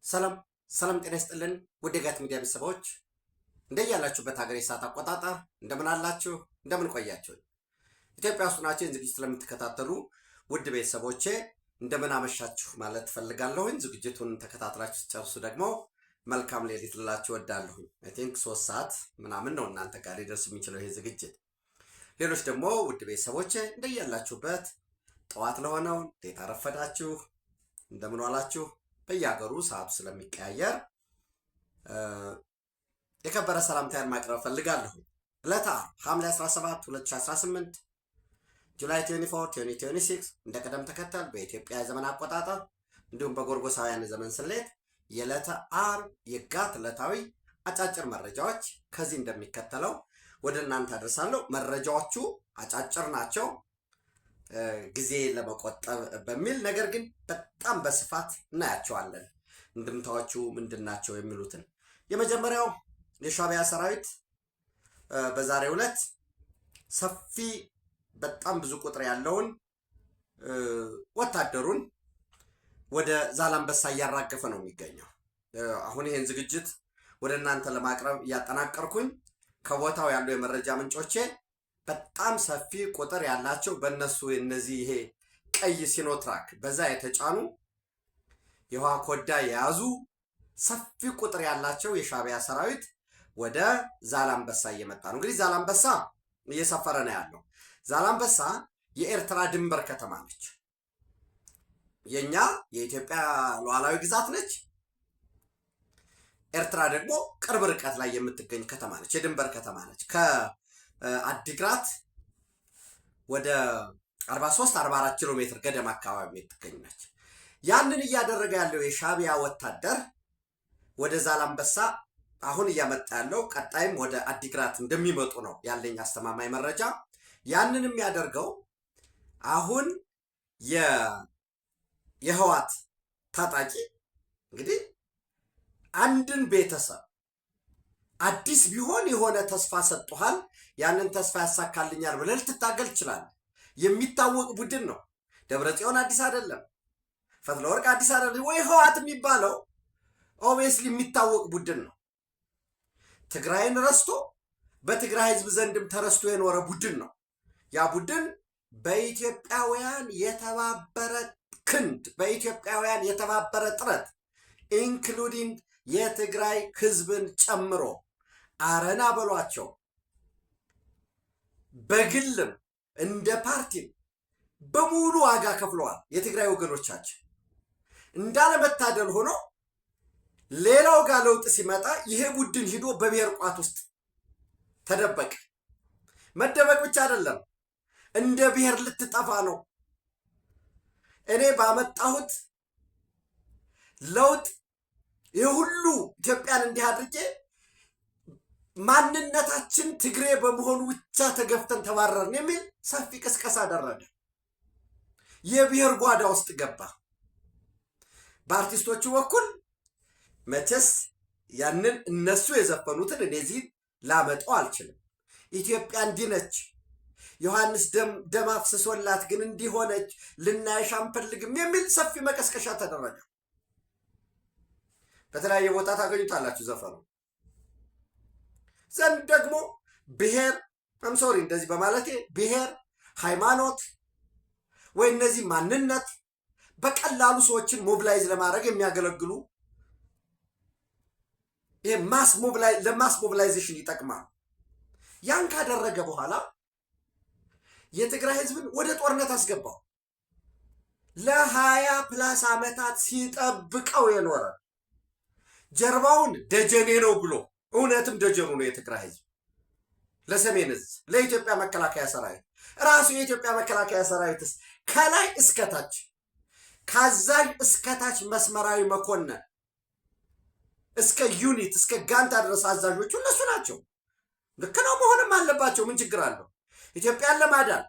ሰላም ሰላም ጤና ይስጥልን ውድ የጋት ሚዲያ ቤተሰቦች እንደያላችሁበት ሀገር የሰዓት አቆጣጠር እንደምን አላችሁ እንደምን ቆያችሁ? ኢትዮጵያ ውስጥ ናችሁ ዝግጅት ስለምትከታተሉ ውድ ቤተሰቦቼ እንደምን አመሻችሁ ማለት ፈልጋለሁኝ። ዝግጅቱን ተከታትላችሁ ጨርሱ ደግሞ መልካም ሌሊት ልላችሁ ወዳለሁ። አይ ቲንክ 3 ሰዓት ምናምን ነው እናንተ ጋር ሊደርስ የሚችለው ይሄ ዝግጅት። ሌሎች ደግሞ ውድ ቤተሰቦቼ እንደያላችሁበት ጠዋት ለሆነው እንዴት አረፈዳችሁ እንደምን ዋላችሁ? በየሀገሩ ሰዓቱ ስለሚቀያየር የከበረ ሰላምታዬን ማቅረብ ፈልጋለሁ። ዕለተ ዓርብ ሐምሌ 17 2018 ጁላይ 24 2026 እንደ ቀደም ተከተል በኢትዮጵያ የዘመን አቆጣጠር እንዲሁም በጎርጎሳውያን የዘመን ስሌት የዕለተ ዓርብ የጋት ዕለታዊ አጫጭር መረጃዎች ከዚህ እንደሚከተለው ወደ እናንተ አደርሳለሁ። መረጃዎቹ አጫጭር ናቸው ጊዜ ለመቆጠብ በሚል ነገር ግን በጣም በስፋት እናያቸዋለን። እንድምታዎቹ ምንድናቸው የሚሉትን የመጀመሪያው የሻዕቢያ ሰራዊት በዛሬው ዕለት ሰፊ በጣም ብዙ ቁጥር ያለውን ወታደሩን ወደ ዛላምበሳ እያራገፈ ነው የሚገኘው። አሁን ይሄን ዝግጅት ወደ እናንተ ለማቅረብ እያጠናቀርኩኝ ከቦታው ያሉ የመረጃ ምንጮቼ በጣም ሰፊ ቁጥር ያላቸው በእነሱ እነዚህ ይሄ ቀይ ሲኖትራክ በዛ የተጫኑ የውሃ ኮዳ የያዙ ሰፊ ቁጥር ያላቸው የሻዕቢያ ሰራዊት ወደ ዛላምበሳ እየመጣ ነው። እንግዲህ ዛላምበሳ እየሰፈረ ነው ያለው። ዛላምበሳ የኤርትራ ድንበር ከተማ ነች። የኛ የኢትዮጵያ ሉዓላዊ ግዛት ነች። ኤርትራ ደግሞ ቅርብ ርቀት ላይ የምትገኝ ከተማ ነች። የድንበር ከተማ ነች። ከአዲግራት ወደ 43-44 ኪሎ ሜትር ገደማ አካባቢ የምትገኝ ነች። ያንን እያደረገ ያለው የሻዕቢያ ወታደር ወደ ዛላምበሳ አሁን እያመጣ ያለው ቀጣይም ወደ አዲግራት እንደሚመጡ ነው ያለኝ አስተማማኝ መረጃ። ያንን የሚያደርገው አሁን የህዋት ታጣቂ እንግዲህ አንድን ቤተሰብ አዲስ ቢሆን የሆነ ተስፋ ሰጥቷል፣ ያንን ተስፋ ያሳካልኛል ብለህ ልትታገል ትችላለህ። የሚታወቅ ቡድን ነው። ደብረጽዮን አዲስ አይደለም፣ ፈትለወርቅ አዲስ አይደለም። ወይ ህዋት የሚባለው ኦብቪየስሊ የሚታወቅ ቡድን ነው። ትግራይን ረስቶ በትግራይ ህዝብ ዘንድም ተረስቶ የኖረ ቡድን ነው። ያ ቡድን በኢትዮጵያውያን የተባበረ ክንድ፣ በኢትዮጵያውያን የተባበረ ጥረት ኢንክሉዲንግ የትግራይ ህዝብን ጨምሮ አረና በሏቸው በግልም እንደ ፓርቲም በሙሉ ዋጋ ከፍለዋል። የትግራይ ወገኖቻችን እንዳለመታደል ሆኖ ሌላው ጋር ለውጥ ሲመጣ ይሄ ቡድን ሂዶ በብሔር ቋት ውስጥ ተደበቀ። መደበቅ ብቻ አይደለም፣ እንደ ብሔር ልትጠፋ ነው። እኔ ባመጣሁት ለውጥ የሁሉ ኢትዮጵያን እንዲህ አድርጌ ማንነታችን ትግሬ በመሆኑ ብቻ ተገፍተን ተባረርን የሚል ሰፊ ቅስቀሳ አደረገ። የብሔር ጓዳ ውስጥ ገባ። በአርቲስቶቹ በኩል መቼስ ያንን እነሱ የዘፈኑትን እነዚህ ላመጣው አልችልም። ኢትዮጵያ እንዲህ ነች፣ ዮሐንስ ደም አፍስሶላት ግን እንዲሆነች ልናይሽ አንፈልግም የሚል ሰፊ መቀስቀሻ ተደረገ። በተለያየ ቦታ ታገኙታላችሁ ዘፈኑ። ዘንድ ደግሞ ብሔር አምሶሪ እንደዚህ በማለቴ ብሔር፣ ሃይማኖት ወይ እነዚህ ማንነት በቀላሉ ሰዎችን ሞቢላይዝ ለማድረግ የሚያገለግሉ ይሄ ለማስ ሞቢላይዜሽን ይጠቅማል። ያን ካደረገ በኋላ የትግራይ ህዝብን ወደ ጦርነት አስገባው። ለ20+ ዓመታት ሲጠብቀው የኖረ ጀርባውን ደጀኔ ነው ብሎ እውነትም ደጀኑ ነው የትግራይ ህዝብ ለሰሜን እዝ፣ ለኢትዮጵያ መከላከያ ሰራዊት። ራሱ የኢትዮጵያ መከላከያ ሰራዊትስ ከላይ እስከታች ካዛዥ እስከታች መስመራዊ መኮንን እስከ ዩኒት እስከ ጋንታ ድረስ አዛዦቹ እነሱ ናቸው። ልክ ነው፣ መሆንም አለባቸው። ምን ችግር አለው? ኢትዮጵያን ለማዳን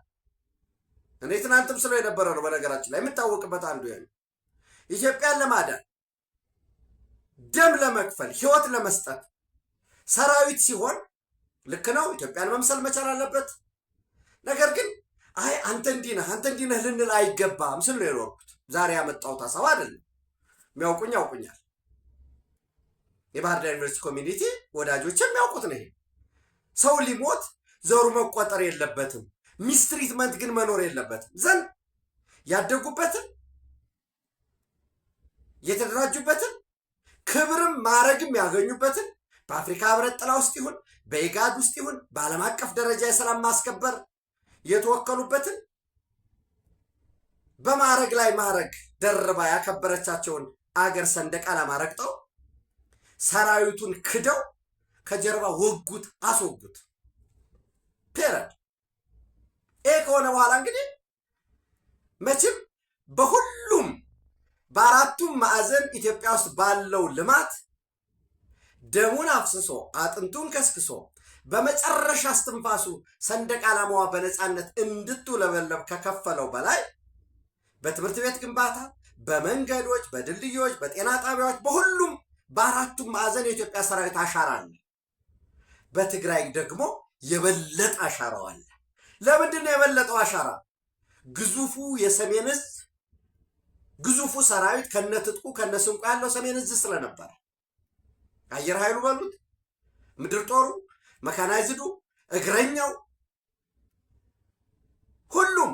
እኔ ትናንትም ስለ የነበረ ነው። በነገራችን ላይ የምታወቅበት አንዱ ይሄ ኢትዮጵያን ለማዳን ደም ለመክፈል ህይወት ለመስጠት ሰራዊት ሲሆን ልክ ነው፣ ኢትዮጵያን መምሰል መቻል አለበት። ነገር ግን አይ አንተ እንዲህ ነህ ልንል አይገባም ስል ነው የኖርኩት። ዛሬ ያመጣሁት ሀሳብ አይደለም። የሚያውቁኝ ያውቁኛል። የባህር ዳር ዩኒቨርሲቲ ኮሚኒቲ ወዳጆች የሚያውቁት ነው። ሰው ሊሞት ዘሩ መቆጠር የለበትም፣ ሚስትሪትመንት ግን መኖር የለበትም። ዘንድ ያደጉበትን የተደራጁበትን ክብርም ማዕረግም ያገኙበትን በአፍሪካ ህብረት ጥላ ውስጥ ይሁን በኢጋድ ውስጥ ይሁን በዓለም አቀፍ ደረጃ የሰላም ማስከበር የተወከሉበትን በማዕረግ ላይ ማዕረግ ደርባ ያከበረቻቸውን አገር ሰንደቅ ዓላማ ረግጠው ሰራዊቱን ክደው ከጀርባ ወጉት፣ አስወጉት። ፔረድ። ይሄ ከሆነ በኋላ እንግዲህ መቼም በሁሉም በአራቱም ማዕዘን ኢትዮጵያ ውስጥ ባለው ልማት ደሙን አፍስሶ አጥንቱን ከስክሶ በመጨረሻ እስትንፋሱ ሰንደቅ ዓላማዋ በነፃነት እንድትውለበለብ ከከፈለው በላይ በትምህርት ቤት ግንባታ፣ በመንገዶች፣ በድልድዮች፣ በጤና ጣቢያዎች፣ በሁሉም በአራቱም ማዕዘን የኢትዮጵያ ሰራዊት አሻራ አለ። በትግራይ ደግሞ የበለጠ አሻራው አለ። ለምንድን ነው የበለጠው አሻራ? ግዙፉ የሰሜን ዕዝ ግዙፉ ሰራዊት ከነትጥቁ ከነስንቁ ያለው ሰሜን ዕዝ ስለነበረ አየር ኃይሉ በሉት፣ ምድር ጦሩ፣ መካናይዝዱ፣ እግረኛው ሁሉም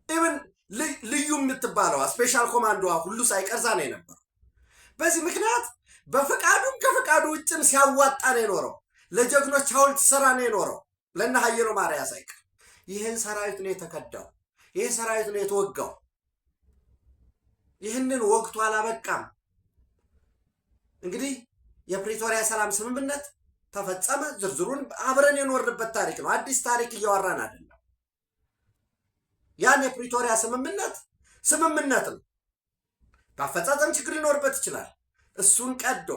ኢቭን ልዩ የምትባለዋ ስፔሻል ኮማንዶዋ ሁሉ ሳይቀርዛ ነው የነበረው። በዚህ ምክንያት በፈቃዱም ከፈቃዱ ውጭም ሲያዋጣ ነው የኖረው። ለጀግኖች ሐውልት ስራ ነው የኖረው። ለነ ሀየሎ ማርያ ሳይቀር ይህን ሰራዊት ነው የተከዳው። ይህ ሰራዊት ነው የተወጋው። ይህንን ወቅቱ አላበቃም። እንግዲህ የፕሪቶሪያ ሰላም ስምምነት ተፈጸመ። ዝርዝሩን አብረን የኖርንበት ታሪክ ነው። አዲስ ታሪክ እያወራን አይደለም። ያን የፕሪቶሪያ ስምምነት ነው። በአፈጻጸም ችግር ሊኖርበት ይችላል። እሱን ቀዶ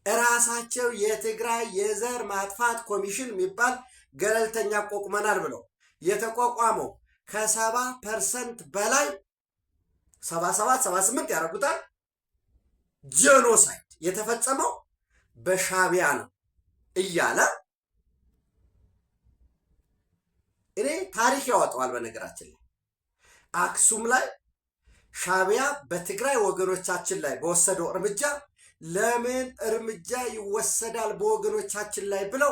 እራሳቸው የትግራይ የዘር ማጥፋት ኮሚሽን የሚባል ገለልተኛ አቋቁመናል ብለው የተቋቋመው ከ70% በላይ 77 78 ያደርጉታል ጄኖሳይድ የተፈጸመው በሻቢያ ነው እያለ እኔ ታሪክ ያወጣዋል። በነገራችን ላይ አክሱም ላይ ሻቢያ በትግራይ ወገኖቻችን ላይ በወሰደው እርምጃ ለምን እርምጃ ይወሰዳል በወገኖቻችን ላይ ብለው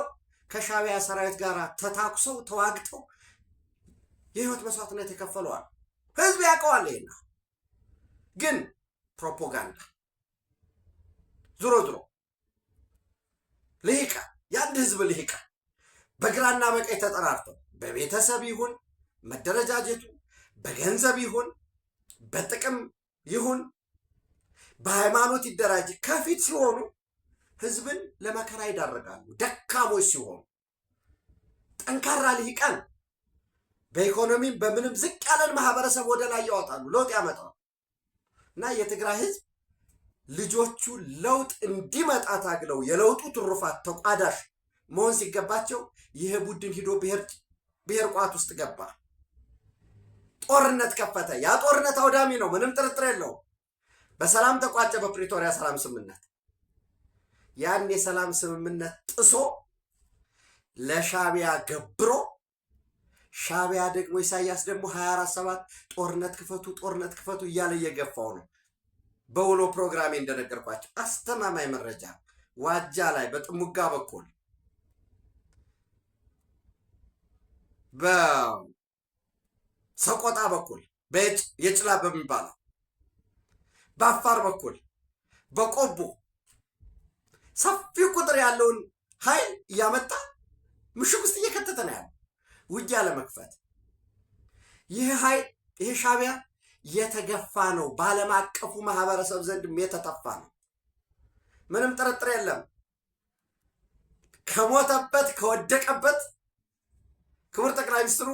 ከሻቢያ ሰራዊት ጋር ተታኩሰው ተዋግተው የህይወት መስዋዕትነት የከፈለዋል። ህዝብ ያውቀዋል። ይሄና ግን ፕሮፓጋንዳ ዞሮ ልሂቃን የአንድ ህዝብ ልሂቃን በግራና በቀኝ ተጠራርተው በቤተሰብ ይሁን መደረጃጀቱ በገንዘብ ይሁን በጥቅም ይሁን በሃይማኖት ይደራጅ ከፊት ሲሆኑ ህዝብን ለመከራ ይዳረጋሉ። ደካሞች ሲሆኑ ጠንካራ ልሂቃን በኢኮኖሚም በምንም ዝቅ ያለን ማህበረሰብ ወደ ላይ ያወጣሉ፣ ለውጥ ያመጣሉ። እና የትግራይ ህዝብ ልጆቹ ለውጥ እንዲመጣ ታግለው የለውጡ ትሩፋት ተቋዳሽ መሆን ሲገባቸው ይህ ቡድን ሂዶ ብሔር ቋት ውስጥ ገባ፣ ጦርነት ከፈተ። ያ ጦርነት አውዳሚ ነው፣ ምንም ጥርጥር የለውም። በሰላም ተቋጨ በፕሪቶሪያ ሰላም ስምምነት። ያን የሰላም ስምምነት ጥሶ ለሻቢያ ገብሮ ሻቢያ ደግሞ ኢሳያስ ደግሞ 24/7 ጦርነት ክፈቱ እያለ እየገፋው ነው። በውሎ ፕሮግራሜ እንደነገርኳቸው አስተማማኝ መረጃ ዋጃ ላይ በጥሙጋ በኩል በሰቆጣ በኩል የጭላ በሚባለው በአፋር በኩል በቆቦ ሰፊ ቁጥር ያለውን ኃይል እያመጣ ምሽግ ውስጥ እየከተተ ነው ያለው ውጊያ ለመክፈት። ይህ ኃይል ይህ ሻቢያ የተገፋ ነው፣ በዓለም አቀፉ ማህበረሰብ ዘንድም የተተፋ ነው። ምንም ጥርጥር የለም። ከሞተበት ከወደቀበት ክቡር ጠቅላይ ሚኒስትሩ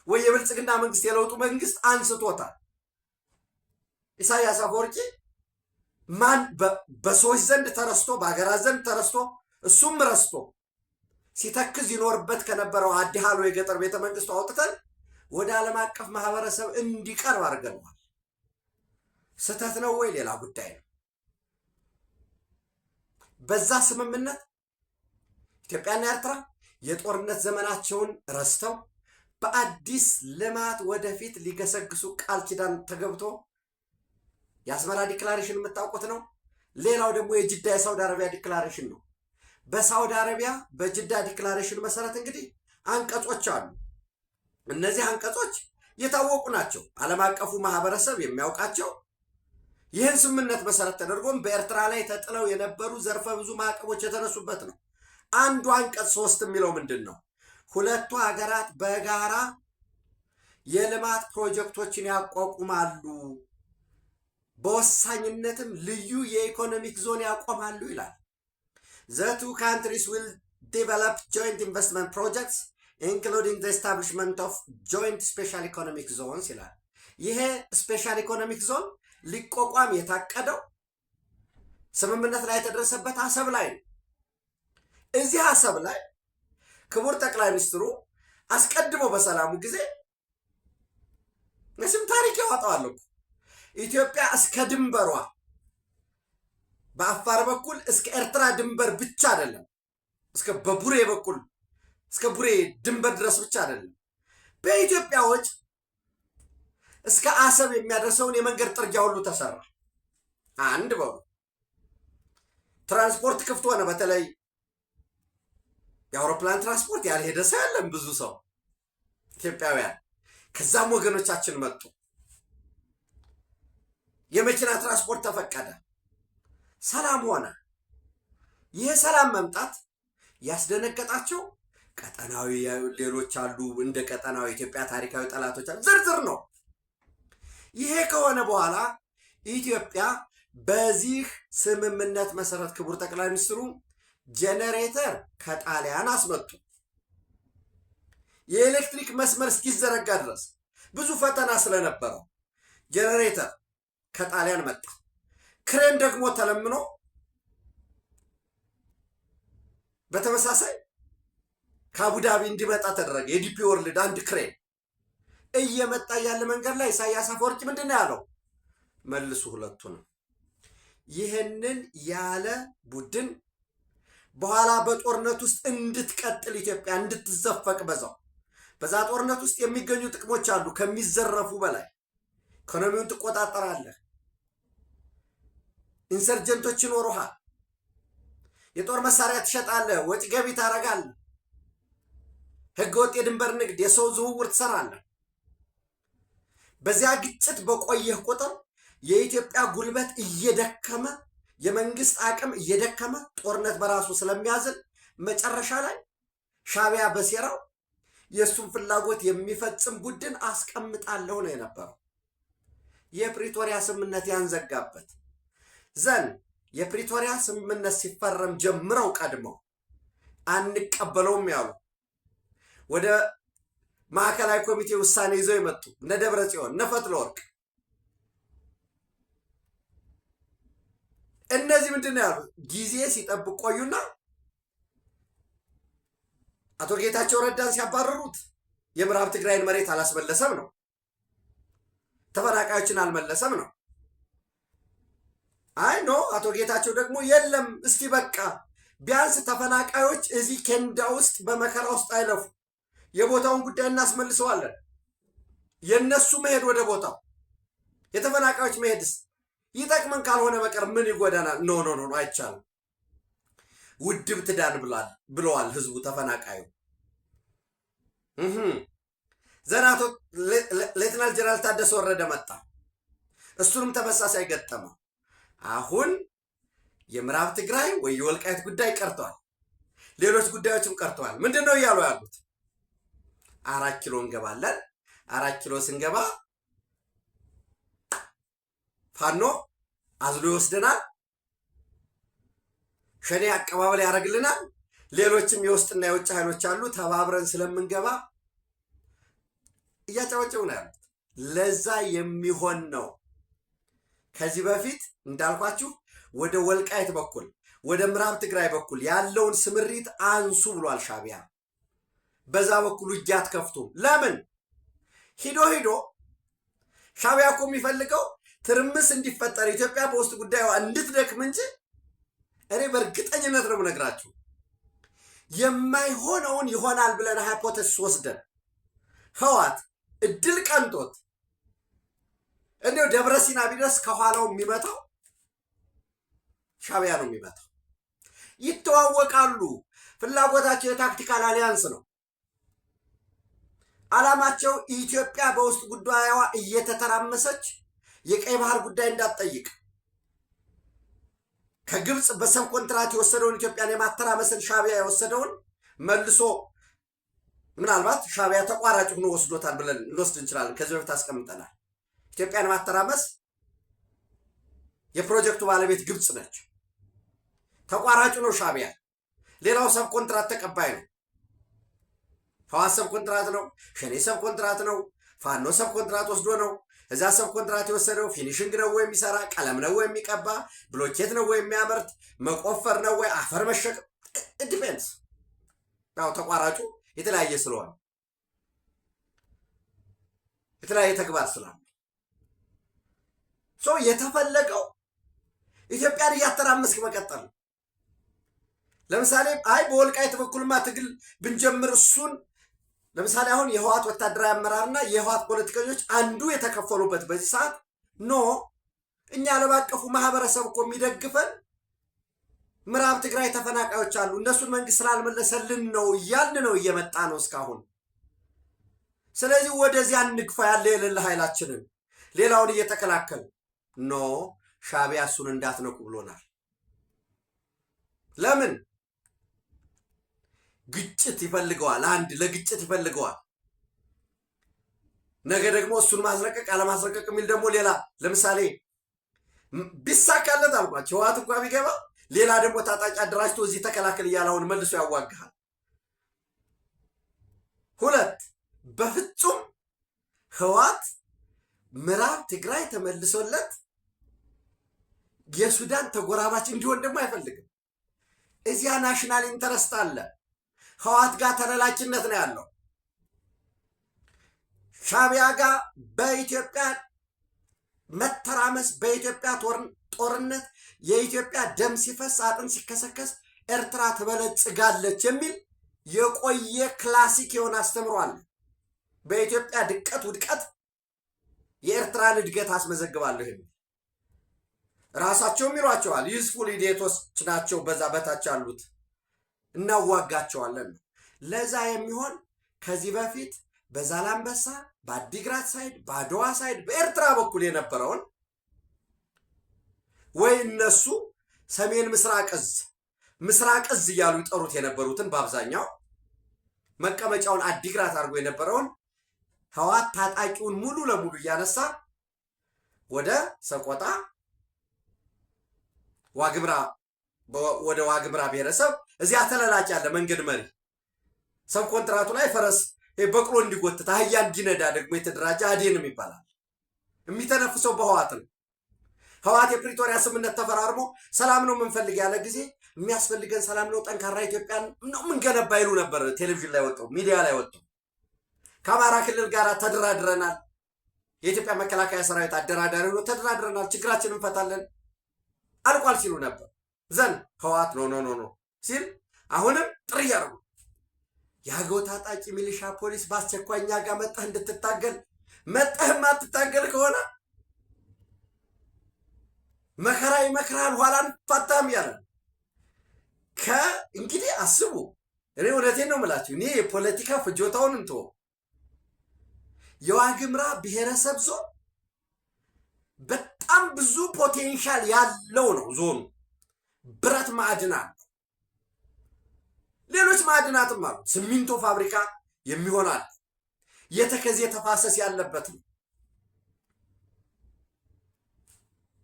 ወይ የብልጽግና መንግስት የለውጡ መንግስት አንስቶታል። ኢሳያስ አፈወርቂ ማን በሰዎች ዘንድ ተረስቶ በሀገራት ዘንድ ተረስቶ እሱም ረስቶ ሲተክዝ ይኖርበት ከነበረው አዲሃሎ የገጠር ቤተ መንግስቱ አውጥተን ወደ ዓለም አቀፍ ማህበረሰብ እንዲቀርብ አድርገናል። ስህተት ነው ወይ ሌላ ጉዳይ ነው። በዛ ስምምነት ኢትዮጵያና ኤርትራ የጦርነት ዘመናቸውን ረስተው በአዲስ ልማት ወደፊት ሊገሰግሱ ቃል ኪዳን ተገብቶ የአስመራ ዲክላሬሽን የምታውቁት ነው። ሌላው ደግሞ የጅዳ የሳውዲ አረቢያ ዲክላሬሽን ነው። በሳውዲ አረቢያ በጅዳ ዲክላሬሽን መሰረት እንግዲህ አንቀጾች አሉ። እነዚህ አንቀጾች የታወቁ ናቸው። ዓለም አቀፉ ማህበረሰብ የሚያውቃቸው። ይህን ስምምነት መሰረት ተደርጎም በኤርትራ ላይ ተጥለው የነበሩ ዘርፈ ብዙ ማዕቀቦች የተነሱበት ነው። አንዱ አንቀጽ 3 የሚለው ምንድን ነው? ሁለቱ ሀገራት በጋራ የልማት ፕሮጀክቶችን ያቋቁማሉ፣ በወሳኝነትም ልዩ የኢኮኖሚክ ዞን ያቆማሉ ይላል። The two countries will develop joint investment projects including the establishment of joint special economic zones ይላል። ይሄ ስፔሻል ኢኮኖሚክ ዞን ሊቋቋም የታቀደው ስምምነት ላይ የተደረሰበት አሰብ ላይ ነው። እዚህ አሰብ ላይ ክቡር ጠቅላይ ሚኒስትሩ አስቀድሞ በሰላሙ ጊዜ መስም ታሪክ ያወጣዋል እኮ ኢትዮጵያ እስከ ድንበሯ በአፋር በኩል እስከ ኤርትራ ድንበር ብቻ አይደለም፣ እስከ በቡሬ በኩል እስከ ቡሬ ድንበር ድረስ ብቻ አይደለም፣ በኢትዮጵያ ወጭ እስከ አሰብ የሚያደርሰውን የመንገድ ጥርጊያ ሁሉ ተሰራ። አንድ በሉ ትራንስፖርት ክፍት ሆነ። በተለይ የአውሮፕላን ትራንስፖርት ያልሄደ ሰው የለም፣ ብዙ ሰው ኢትዮጵያውያን። ከዛም ወገኖቻችን መጡ። የመኪና ትራንስፖርት ተፈቀደ። ሰላም ሆነ። ይህ ሰላም መምጣት ያስደነገጣቸው ቀጠናዊ ሌሎች አሉ፣ እንደ ቀጠናዊ ኢትዮጵያ ታሪካዊ ጠላቶች አሉ፣ ዝርዝር ነው። ይሄ ከሆነ በኋላ ኢትዮጵያ በዚህ ስምምነት መሰረት ክቡር ጠቅላይ ሚኒስትሩ ጄኔሬተር ከጣሊያን አስመጡ። የኤሌክትሪክ መስመር እስኪዘረጋ ድረስ ብዙ ፈተና ስለነበረው ጄኔሬተር ከጣሊያን መጣ። ክሬን ደግሞ ተለምኖ በተመሳሳይ ከአቡዳቢ እንዲመጣ ተደረገ። የዲፒ ወርልድ አንድ ክሬን እየመጣ ያለ መንገድ ላይ ኢሳያስ አፈወርቂ ምንድን ነው ያለው? መልሱ ሁለቱንም። ይህንን ያለ ቡድን በኋላ በጦርነት ውስጥ እንድትቀጥል ኢትዮጵያ እንድትዘፈቅ በዛ ጦርነት ውስጥ የሚገኙ ጥቅሞች አሉ። ከሚዘረፉ በላይ ኢኮኖሚውን ትቆጣጠራለህ፣ ኢንሰርጀንቶች ይኖሩሃል፣ የጦር መሳሪያ ትሸጣለህ፣ ወጪ ገቢ ታረጋለህ፣ ህገወጥ የድንበር ንግድ፣ የሰው ዝውውር ትሰራለህ። በዚያ ግጭት በቆየህ ቁጥር የኢትዮጵያ ጉልበት እየደከመ የመንግስት አቅም እየደከመ ጦርነት በራሱ ስለሚያዝን መጨረሻ ላይ ሻዕቢያ በሴራው የእሱን ፍላጎት የሚፈጽም ቡድን አስቀምጣለሁ ነው የነበረው። የፕሪቶሪያ ስምምነት ያንዘጋበት ዘንድ የፕሪቶሪያ ስምምነት ሲፈረም ጀምረው ቀድመው አንቀበለውም ያሉ ወደ ማዕከላዊ ኮሚቴ ውሳኔ ይዘው የመጡ እነ ደብረ ጽዮን እነ ፈትለወርቅ እነዚህ ምንድን ነው ያሉት? ጊዜ ሲጠብቅ ቆዩና አቶ ጌታቸው ረዳን ሲያባረሩት የምዕራብ ትግራይን መሬት አላስመለሰም ነው፣ ተፈናቃዮችን አልመለሰም ነው። አይ ኖ አቶ ጌታቸው ደግሞ የለም እስቲ በቃ ቢያንስ ተፈናቃዮች እዚህ ኬንዳ ውስጥ በመከራ ውስጥ አይለፉ፣ የቦታውን ጉዳይ እናስመልሰዋለን። የነሱ መሄድ ወደ ቦታው የተፈናቃዮች መሄድስ ይጠቅመን ካልሆነ በቀር ምን ይጎዳናል? ኖ ኖ ኖ አይቻልም። ውድብ ትዳን ብለዋል ህዝቡ ተፈናቃዩ። ዘናቶ ሌተናል ጀነራል ታደሰ ወረደ መጣ፣ እሱንም ተመሳሳይ ገጠመው። አሁን የምዕራብ ትግራይ ወይ የወልቃይት ጉዳይ ቀርቷል፣ ሌሎች ጉዳዮችም ቀርተዋል። ምንድን ነው እያሉ ያሉት? 4 ኪሎ እንገባለን። 4 ኪሎ ስንገባ ፋኖ አዝሎ ይወስደናል፣ ሸኔ አቀባበል ያደርግልናል፣ ሌሎችም የውስጥና የውጭ ኃይሎች አሉ፣ ተባብረን ስለምንገባ እያጨበጨቡ ነው ያሉት። ለዛ የሚሆን ነው። ከዚህ በፊት እንዳልኳችሁ ወደ ወልቃይት በኩል ወደ ምዕራብ ትግራይ በኩል ያለውን ስምሪት አንሱ ብሏል ሻዕቢያ። በዛ በኩል ውጊያ አትከፍቱም። ለምን? ሂዶ ሻዕቢያ እኮ የሚፈልገው ትርምስ እንዲፈጠር ኢትዮጵያ በውስጥ ጉዳዩ እንድትደክም እንጂ እኔ በእርግጠኝነት ነው የምነግራችሁ የማይሆነውን ይሆናል ብለን ሃይፖቴሲስ ወስደን ህዋት እድል ቀንቶት እንደው ደብረ ሲና ቢደርስ ከኋላው የሚመታው ሻዕቢያ ነው የሚመታው። ይተዋወቃሉ። ፍላጎታቸው የታክቲካል አሊያንስ ነው። ዓላማቸው ኢትዮጵያ በውስጥ ጉዳይዋ እየተተራመሰች የቀይ ባህር ጉዳይ እንዳትጠይቅ ከግብፅ በሰብ ኮንትራት የወሰደውን ኢትዮጵያን የማተራመስን ሻዕቢያ የወሰደውን መልሶ ምናልባት ሻዕቢያ ተቋራጭ ሆኖ ወስዶታል ብለን እንወስድ እንችላለን። ከዚህ በፊት አስቀምጠናል። ኢትዮጵያን ማተራመስ የፕሮጀክቱ ባለቤት ግብፅ ነች። ተቋራጩ ነው ሻዕቢያ። ሌላው ሰብ ኮንትራት ተቀባይ ነው። ህዋት ሰብ ኮንትራት ነው። ሸኔ ሰብ ኮንትራት ነው። ፋኖ ሰብ ኮንትራት ወስዶ ነው። እዛ ሰብ ኮንትራት የወሰደው ፊኒሽንግ ነው ወይ የሚሰራ፣ ቀለም ነው ወይ የሚቀባ፣ ብሎኬት ነው ወይ የሚያመርት፣ መቆፈር ነው ወይ አፈር መሸቅ፣ ዲፔንስ። ያው ተቋራጩ የተለያየ ስለሆነ የተለያየ ተግባር ስላለ የተፈለገው ኢትዮጵያን እያተራመስክ መቀጠል ነው። ለምሳሌ አይ በወልቃይት በኩልማ ትግል ብንጀምር እሱን ለምሳሌ አሁን የህዋት ወታደራዊ አመራርና የህዋት ፖለቲከኞች አንዱ የተከፈሉበት በዚህ ሰዓት ኖ እኛ ዓለም አቀፉ ማህበረሰብ እኮ የሚደግፈን ምዕራብ ትግራይ ተፈናቃዮች አሉ፣ እነሱን መንግስት ስላልመለሰልን ነው እያልን ነው እየመጣ ነው እስካሁን። ስለዚህ ወደዚያ እንግፋ ያለ የሌለ ኃይላችንን ሌላውን እየተከላከል ኖ ሻዕቢያ እሱን እንዳትነኩ ብሎናል። ለምን? ግጭት ይፈልገዋል። አንድ ለግጭት ይፈልገዋል። ነገ ደግሞ እሱን ማስለቀቅ አለማስለቀቅ የሚል ደግሞ ሌላ ለምሳሌ ቢሳካለት አልኳቸው ህወሓት እንኳ ቢገባ ሌላ ደግሞ ታጣቂ አደራጅቶ እዚህ ተከላከል እያለ አሁን መልሶ ያዋግሃል። ሁለት በፍጹም ህወሓት ምዕራብ ትግራይ ተመልሶለት የሱዳን ተጎራባች እንዲሆን ደግሞ አይፈልግም። እዚያ ናሽናል ኢንተረስት አለ። ህወሓት ጋር ተለላጭነት ነው ያለው። ሻዕቢያ ጋር በኢትዮጵያ መተራመስ፣ በኢትዮጵያ ጦርነት የኢትዮጵያ ደም ሲፈስ አጥንት ሲከሰከስ ኤርትራ ትበለጽጋለች የሚል የቆየ ክላሲክ የሆነ አስተምሮ አለ። በኢትዮጵያ ድቀት ውድቀት የኤርትራን እድገት አስመዘግባለሁ የሚል ራሳቸውም ይሏቸዋል። ዩዝፉል ኢዲየቶች ናቸው በዛ በታች ያሉት፣ እናዋጋቸዋለን። ለዛ የሚሆን ከዚህ በፊት በዛላምበሳ በአዲግራት ሳይድ በአድዋ ሳይድ በኤርትራ በኩል የነበረውን ወይ እነሱ ሰሜን ምስራቅ እዝ እያሉ ይጠሩት የነበሩትን በአብዛኛው መቀመጫውን አዲግራት አድርጎ የነበረውን ህወሓት ታጣቂውን ሙሉ ለሙሉ እያነሳ ወደ ሰቆጣ ወደ ዋግምራ ብሔረሰብ እዚያ ተለላጭ ያለ መንገድ መሪ ሰብ ኮንትራቱ ላይ ፈረስ በቅሎ እንዲጎትት አህያ እንዲነዳ ደግሞ የተደራጀ አዴንም ይባላል። የሚተነፍሰው በህወሓት ነው። ህወሓት የፕሪቶሪያ ስምምነት ተፈራርሞ ሰላም ነው የምንፈልግ ያለ ጊዜ የሚያስፈልገን ሰላም ነው፣ ጠንካራ ኢትዮጵያን ነው የምንገነባ ይሉ ነበር። ቴሌቪዥን ላይ ወጡ፣ ሚዲያ ላይ ወጡ። ከአማራ ክልል ጋር ተደራድረናል፣ የኢትዮጵያ መከላከያ ሰራዊት አደራዳሪ ነው፣ ተደራድረናል፣ ችግራችንን እንፈታለን አልቋል ሲሉ ነበር። ዘንድ ህወሓት ኖ ሲል አሁንም ጥሪ ያደርጉ የአገው ታጣቂ ሚሊሻ ፖሊስ በአስቸኳይ እኛ ጋር መጣህ እንድትታገል፣ መጣህ ማትታገል ከሆነ መከራ ይመክራል ኋላ አንፋታም ያለ እንግዲህ አስቡ። እኔ እውነቴን ነው የምላችሁ። እኔ የፖለቲካ ፍጆታውን እንቶ የዋግምራ ብሔረሰብ ዞን በጣም ብዙ ፖቴንሻል ያለው ነው። ዞኑ ብረት ማዕድን አለ፣ ሌሎች ማዕድናትም አሉ። ሲሚንቶ ፋብሪካ የሚሆናል፣ የተከዜ ተፋሰስ ያለበት ነው።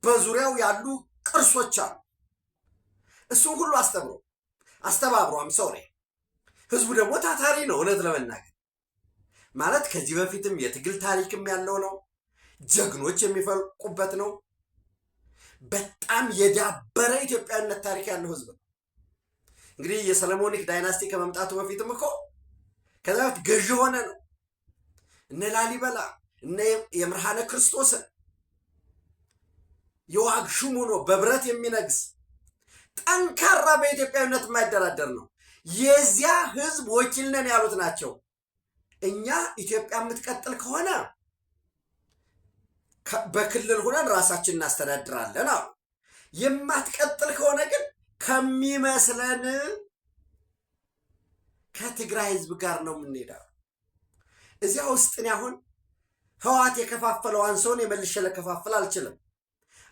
በዙሪያው ያሉ ቅርሶች አሉ። እሱን ሁሉ አስተባብሯም ሰው ነው። ህዝቡ ደግሞ ታታሪ ነው። እውነት ለመናገር ማለት ከዚህ በፊትም የትግል ታሪክም ያለው ነው። ጀግኖች የሚፈልቁበት ነው። በጣም የዳበረ ኢትዮጵያዊነት ታሪክ ያለው ህዝብ ነው። እንግዲህ የሰለሞኒክ ዳይናስቲ ከመምጣቱ በፊትም እኮ ከዛ በፊት ገዢ ሆነ ነው። እነ ላሊበላ እነ የምርሃነ ክርስቶስን የዋግ ሹም ሆኖ በብረት የሚነግስ ጠንካራ በኢትዮጵያዊነት የማይደራደር ነው። የዚያ ህዝብ ወኪል ነን ያሉት ናቸው። እኛ ኢትዮጵያ የምትቀጥል ከሆነ በክልል ሆነን ራሳችን እናስተዳድራለን አሉ። የማትቀጥል ከሆነ ግን ከሚመስለን ከትግራይ ህዝብ ጋር ነው የምንሄደው። እዚያ ውስጥ እኔ አሁን ህወሓት የከፋፈለው አንሶን የመልሼ ለከፋፈል አልችልም።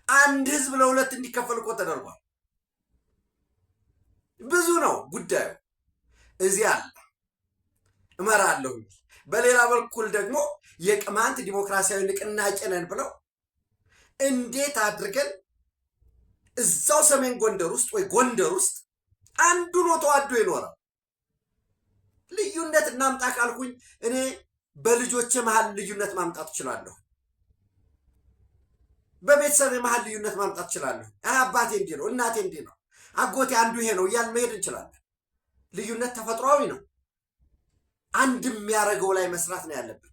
አንድ ህዝብ ለሁለት እንዲከፈል እኮ ተደርጓል። ብዙ ነው ጉዳዩ። እዚያ አለ እመራለሁ። በሌላ በኩል ደግሞ የቅማንት ዲሞክራሲያዊ ንቅናቄ ነን ብለው እንዴት አድርገን እዛው ሰሜን ጎንደር ውስጥ ወይ ጎንደር ውስጥ አንዱ ነው ተዋዶ ይኖራል። ልዩነት እናምጣ ካልኩኝ እኔ በልጆቼ መሃል ልዩነት ማምጣት እችላለሁ። በቤተሰብ መሃል ልዩነት ማምጣት እችላለሁ። አባቴ እንዲህ ነው፣ እናቴ እንዲህ ነው፣ አጎቴ አንዱ ይሄ ነው እያልን መሄድ እንችላለን። ልዩነት ተፈጥሯዊ ነው። አንድ የሚያደርገው ላይ መስራት ነው ያለብን።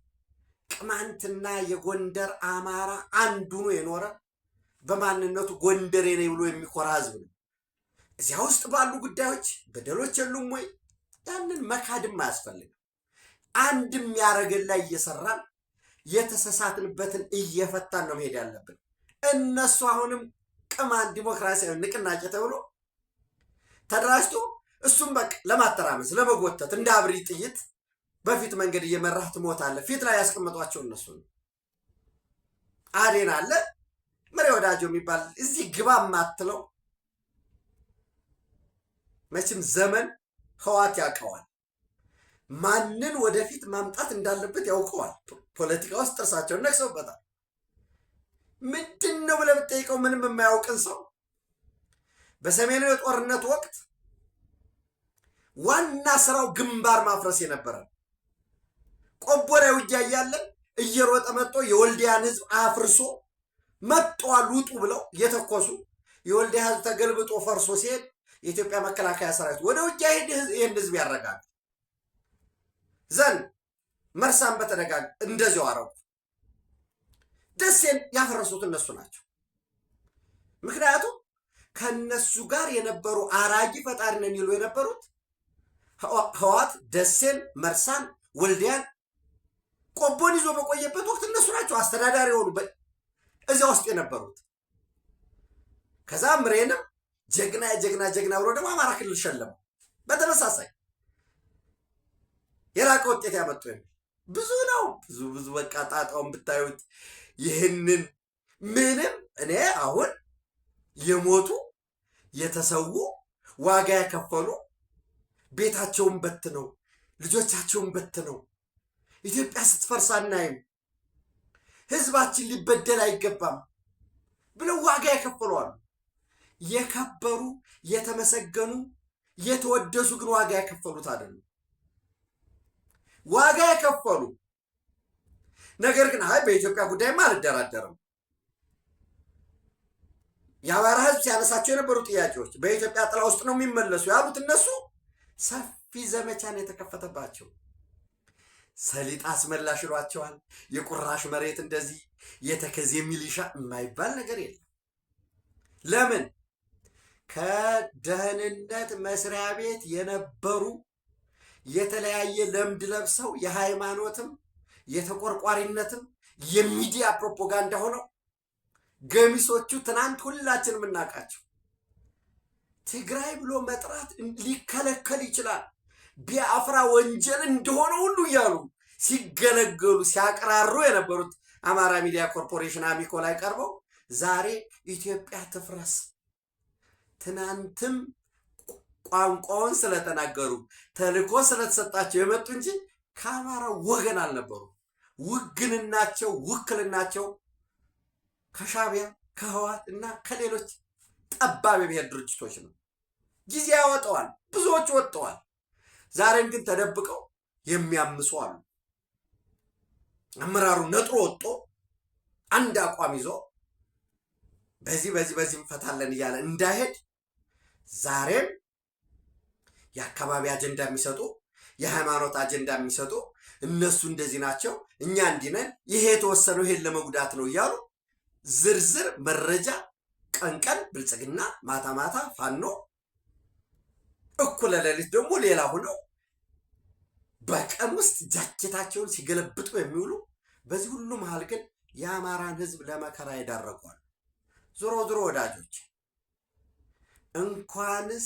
ቅማንትና የጎንደር አማራ አንዱ ነው የኖረ በማንነቱ ጎንደሬ ነኝ ብሎ የሚኮራ ህዝብ ነው። እዚያ ውስጥ ባሉ ጉዳዮች በደሎች የሉም ወይ? ያንን መካድም አያስፈልግም። አንድ የሚያደርገን ላይ እየሰራን የተሰሳትንበትን እየፈታን ነው መሄድ ያለብን። እነሱ አሁንም ቅማንት ዲሞክራሲያዊ ንቅናቄ ተብሎ ተደራጅቶ እሱም በቃ ለማተራመስ ለመጎተት እንደ አብሪ ጥይት በፊት መንገድ እየመራህ ትሞታለህ። ፊት ላይ ያስቀመጧቸው እነሱ ነው። አዴን አለ መሪ ወዳጆ የሚባል እዚህ ግባ ማትለው መቼም ዘመን ህወሓት ያውቀዋል። ማንን ወደፊት ማምጣት እንዳለበት ያውቀዋል። ፖለቲካ ውስጥ ጥርሳቸውን ነክሰውበታል። ምንድን ነው ብለህ ብትጠይቀው ምንም የማያውቅን ሰው በሰሜኑ የጦርነት ወቅት ዋና ስራው ግንባር ማፍረስ የነበረ ቆቦ ላይ ውጊያ እያለን እየሮጠ መጥቶ የወልዲያን ህዝብ አፍርሶ መጥተዋል ውጡ ብለው እየተኮሱ የወልዲያ ህዝብ ተገልብጦ ፈርሶ ሲሄድ የኢትዮጵያ መከላከያ ሰራዊት ወደ ውጊያ ይህን ህዝብ ያረጋል ዘንድ መርሳን በተደጋግ እንደዚያው አረጉ። ደሴን ያፈረሱት እነሱ ናቸው። ምክንያቱም ከነሱ ጋር የነበሩ አራጊ ፈጣሪ ነን ይሉ የነበሩት ህወሓት ደሴን፣ መርሳን፣ ወልዲያን፣ ቆቦን ይዞ በቆየበት ወቅት እነሱ ናቸው አስተዳዳሪ የሆኑ እዚያ ውስጥ የነበሩት። ከዛ ምሬንም ጀግና ጀግና ጀግና ብሎ ደግሞ አማራ ክልል ሸለመው። በተመሳሳይ የላቀ ውጤት ያመጡ ብዙ ነው። ብዙ በቃ ጣጣውን ብታዩት ይህንን ምንም እኔ አሁን የሞቱ የተሰዉ ዋጋ ያከፈሉ ቤታቸውን በትነው ልጆቻቸውን በትነው ኢትዮጵያ ስትፈርስ አናይም፣ ህዝባችን ሊበደል አይገባም ብለው ዋጋ ያከፈሉ አሉ። የከበሩ የተመሰገኑ የተወደሱ ግን ዋጋ ያከፈሉት አይደሉም። ዋጋ የከፈሉ ነገር ግን አይ በኢትዮጵያ ጉዳይማ አልደራደርም የአማራ ህዝብ ሲያነሳቸው የነበሩ ጥያቄዎች በኢትዮጵያ ጥላ ውስጥ ነው የሚመለሱ ያሉት እነሱ ሰፊ ዘመቻን የተከፈተባቸው ሰሊጥ አስመላሽ ይሏቸዋል። የቁራሽ መሬት እንደዚህ የተከዜ ሚሊሻ የማይባል ነገር የለም። ለምን? ከደህንነት መስሪያ ቤት የነበሩ የተለያየ ለምድ ለብሰው የሃይማኖትም የተቆርቋሪነትም የሚዲያ ፕሮፓጋንዳ ሆነው ገሚሶቹ ትናንት ሁላችን የምናውቃቸው ትግራይ ብሎ መጥራት ሊከለከል ይችላል ቢያፍራ ወንጀል እንደሆነ ሁሉ እያሉ ሲገለገሉ ሲያቀራሩ የነበሩት አማራ ሚዲያ ኮርፖሬሽን አሚኮ ላይ ቀርበው ዛሬ ኢትዮጵያ ትፍረስ ትናንትም ቋንቋውን ስለተናገሩ ተልኮ ስለተሰጣቸው የመጡ እንጂ ከአማራ ወገን አልነበሩ። ውግንናቸው ውክልናቸው ከሻዕቢያ ከህወሓት እና ከሌሎች ጠባብ የብሔር ድርጅቶች ነው። ጊዜ ያወጣዋል፣ ብዙዎች ወጥተዋል። ዛሬም ግን ተደብቀው የሚያምሱ አሉ። አመራሩ ነጥሮ ወጥቶ አንድ አቋም ይዞ በዚህ እንፈታለን እያለ እንዳይሄድ ዛሬም የአካባቢ አጀንዳ የሚሰጡ የሃይማኖት አጀንዳ የሚሰጡ እነሱ እንደዚህ ናቸው እኛ እንዲህ ነን ይሄ የተወሰነው ይሄን ለመጉዳት ነው እያሉ ዝርዝር መረጃ ቀንቀን ብልጽግና ማታ ማታ ፋኖ እኩለ ሌሊት ደግሞ ሌላ ሆነው በቀን ውስጥ ጃኬታቸውን ሲገለብጡ የሚውሉ በዚህ ሁሉ መሃል ግን የአማራን ህዝብ ለመከራ ይዳረጓል። ዞሮ ወዳጆች እንኳንስ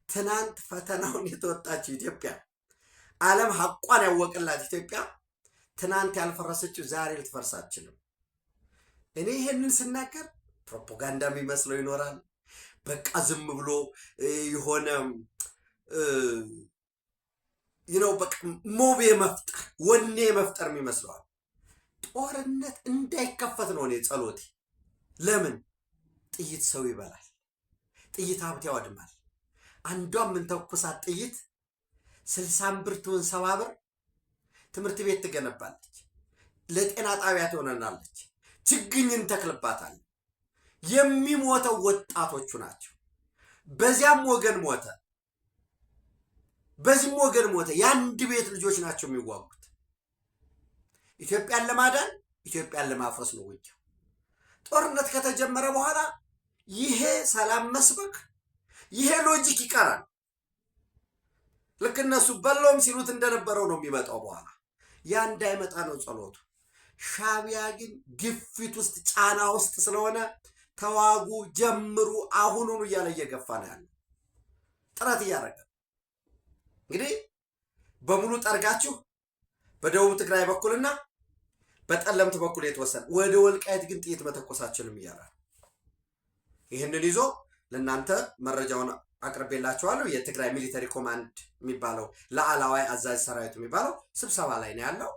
ትናንት ፈተናውን የተወጣችው ኢትዮጵያ ዓለም ሐቋን ያወቀላት ኢትዮጵያ ትናንት ያልፈረሰችው ዛሬ ልትፈርስ አትችልም። እኔ ይሄንን ስናገር ፕሮፓጋንዳ የሚመስለው ይኖራል። በቃ ዝም ብሎ የሆነ በቃ ሞብ የመፍጠር ወኔ የመፍጠር የሚመስለዋል። ጦርነት እንዳይከፈት ነው እኔ ጸሎቴ። ለምን? ጥይት ሰው ይበላል፣ ጥይት ሀብት ያወድማል። አንዷም የምንተኩሳት ጥይት 60 ብር ትሁን 70 ብር ትምህርት ቤት ትገነባለች፣ ለጤና ጣቢያ ትሆነናለች፣ ችግኝን ተክልባታል። የሚሞተው ወጣቶቹ ናቸው። በዚያም ወገን ሞተ፣ በዚህም ወገን ሞተ። የአንድ ቤት ልጆች ናቸው የሚዋጉት። ኢትዮጵያን ለማዳን ኢትዮጵያን ለማፍረስ ነው ውጊያው። ጦርነት ከተጀመረ በኋላ ይሄ ሰላም መስበክ ይሄ ሎጂክ ይቀራል። ልክ እነሱ በለውም ሲሉት እንደነበረው ነው የሚመጣው። በኋላ ያ እንዳይመጣ ነው ጸሎቱ። ሻዕቢያ ግን ግፊት ውስጥ ጫና ውስጥ ስለሆነ ተዋጉ፣ ጀምሩ፣ አሁኑኑ እያለ እየገፋ ነው ያለው፣ ጥረት እያደረገ እንግዲህ በሙሉ ጠርጋችሁ በደቡብ ትግራይ በኩልና በጠለምት በኩል የተወሰነ ወደ ወልቃይት ግን ጥይት መተኮሳችንም እያለ ይህንን ይዞ ለእናንተ መረጃውን አቅርቤላችኋለሁ። የትግራይ ሚሊተሪ ኮማንድ የሚባለው ለአላዋይ አዛዥ ሰራዊት የሚባለው ስብሰባ ላይ ነው ያለው።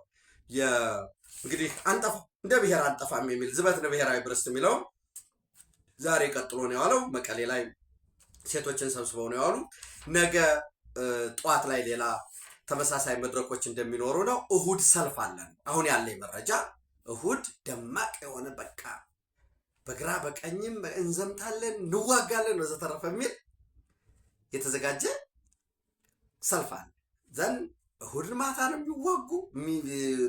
እንግዲህ አንጠፋ እንደ ብሔር አንጠፋም የሚል ዝበትነ ብሔራዊ ብርስት የሚለው ዛሬ ቀጥሎ ነው የዋለው። መቀሌ ላይ ሴቶችን ሰብስበው ነው የዋሉ። ነገ ጠዋት ላይ ሌላ ተመሳሳይ መድረኮች እንደሚኖሩ ነው። እሁድ ሰልፍ አለን። አሁን ያለኝ መረጃ እሁድ ደማቅ የሆነ በቃ በግራ በቀኝም እንዘምታለን፣ እንዋጋለን ወዘተረፈ የሚል የተዘጋጀ ሰልፍ አለ። ዘን እሁድ ማታ ነው የሚዋጉ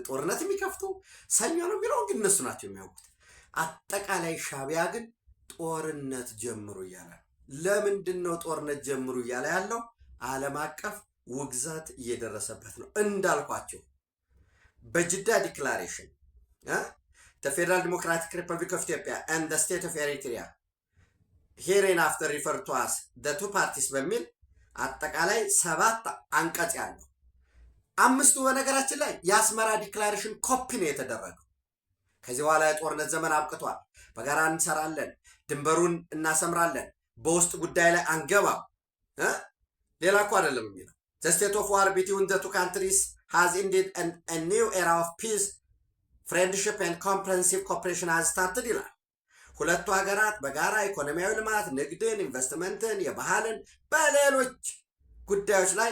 ጦርነት የሚከፍቱ፣ ሰኞ ነው የሚለው ግን እነሱ ናቸው የሚያውቁት። አጠቃላይ ሻዕቢያ ግን ጦርነት ጀምሩ እያለ ለምንድን ነው ጦርነት ጀምሩ እያለ ያለው? ዓለም አቀፍ ውግዘት እየደረሰበት ነው። እንዳልኳቸው በጅዳ ዲክላሬሽን the Federal Democratic Republic of Ethiopia and the State of Eritrea hereinafter referred to as the two parties በሚል አጠቃላይ 7 አንቀጽ ያለው 5ቱ በነገራችን ላይ የአስመራ ዲክላሬሽን ኮፒ ነው የተደረገው። ከዚህ በኋላ የጦርነት ዘመን አብቅቷል፣ በጋራ እንሰራለን፣ ድንበሩን እናሰምራለን፣ በውስጥ ጉዳይ ላይ አንገባም፣ ሌላ እኮ አይደለም የሚለው the state of war between the two countries has ended and a new era of peace, friendship and comprehensive cooperation has started ይላል። ሁለቱ ሀገራት በጋራ ኢኮኖሚያዊ ልማት፣ ንግድን፣ ኢንቨስትመንትን፣ የባህልን በሌሎች ጉዳዮች ላይ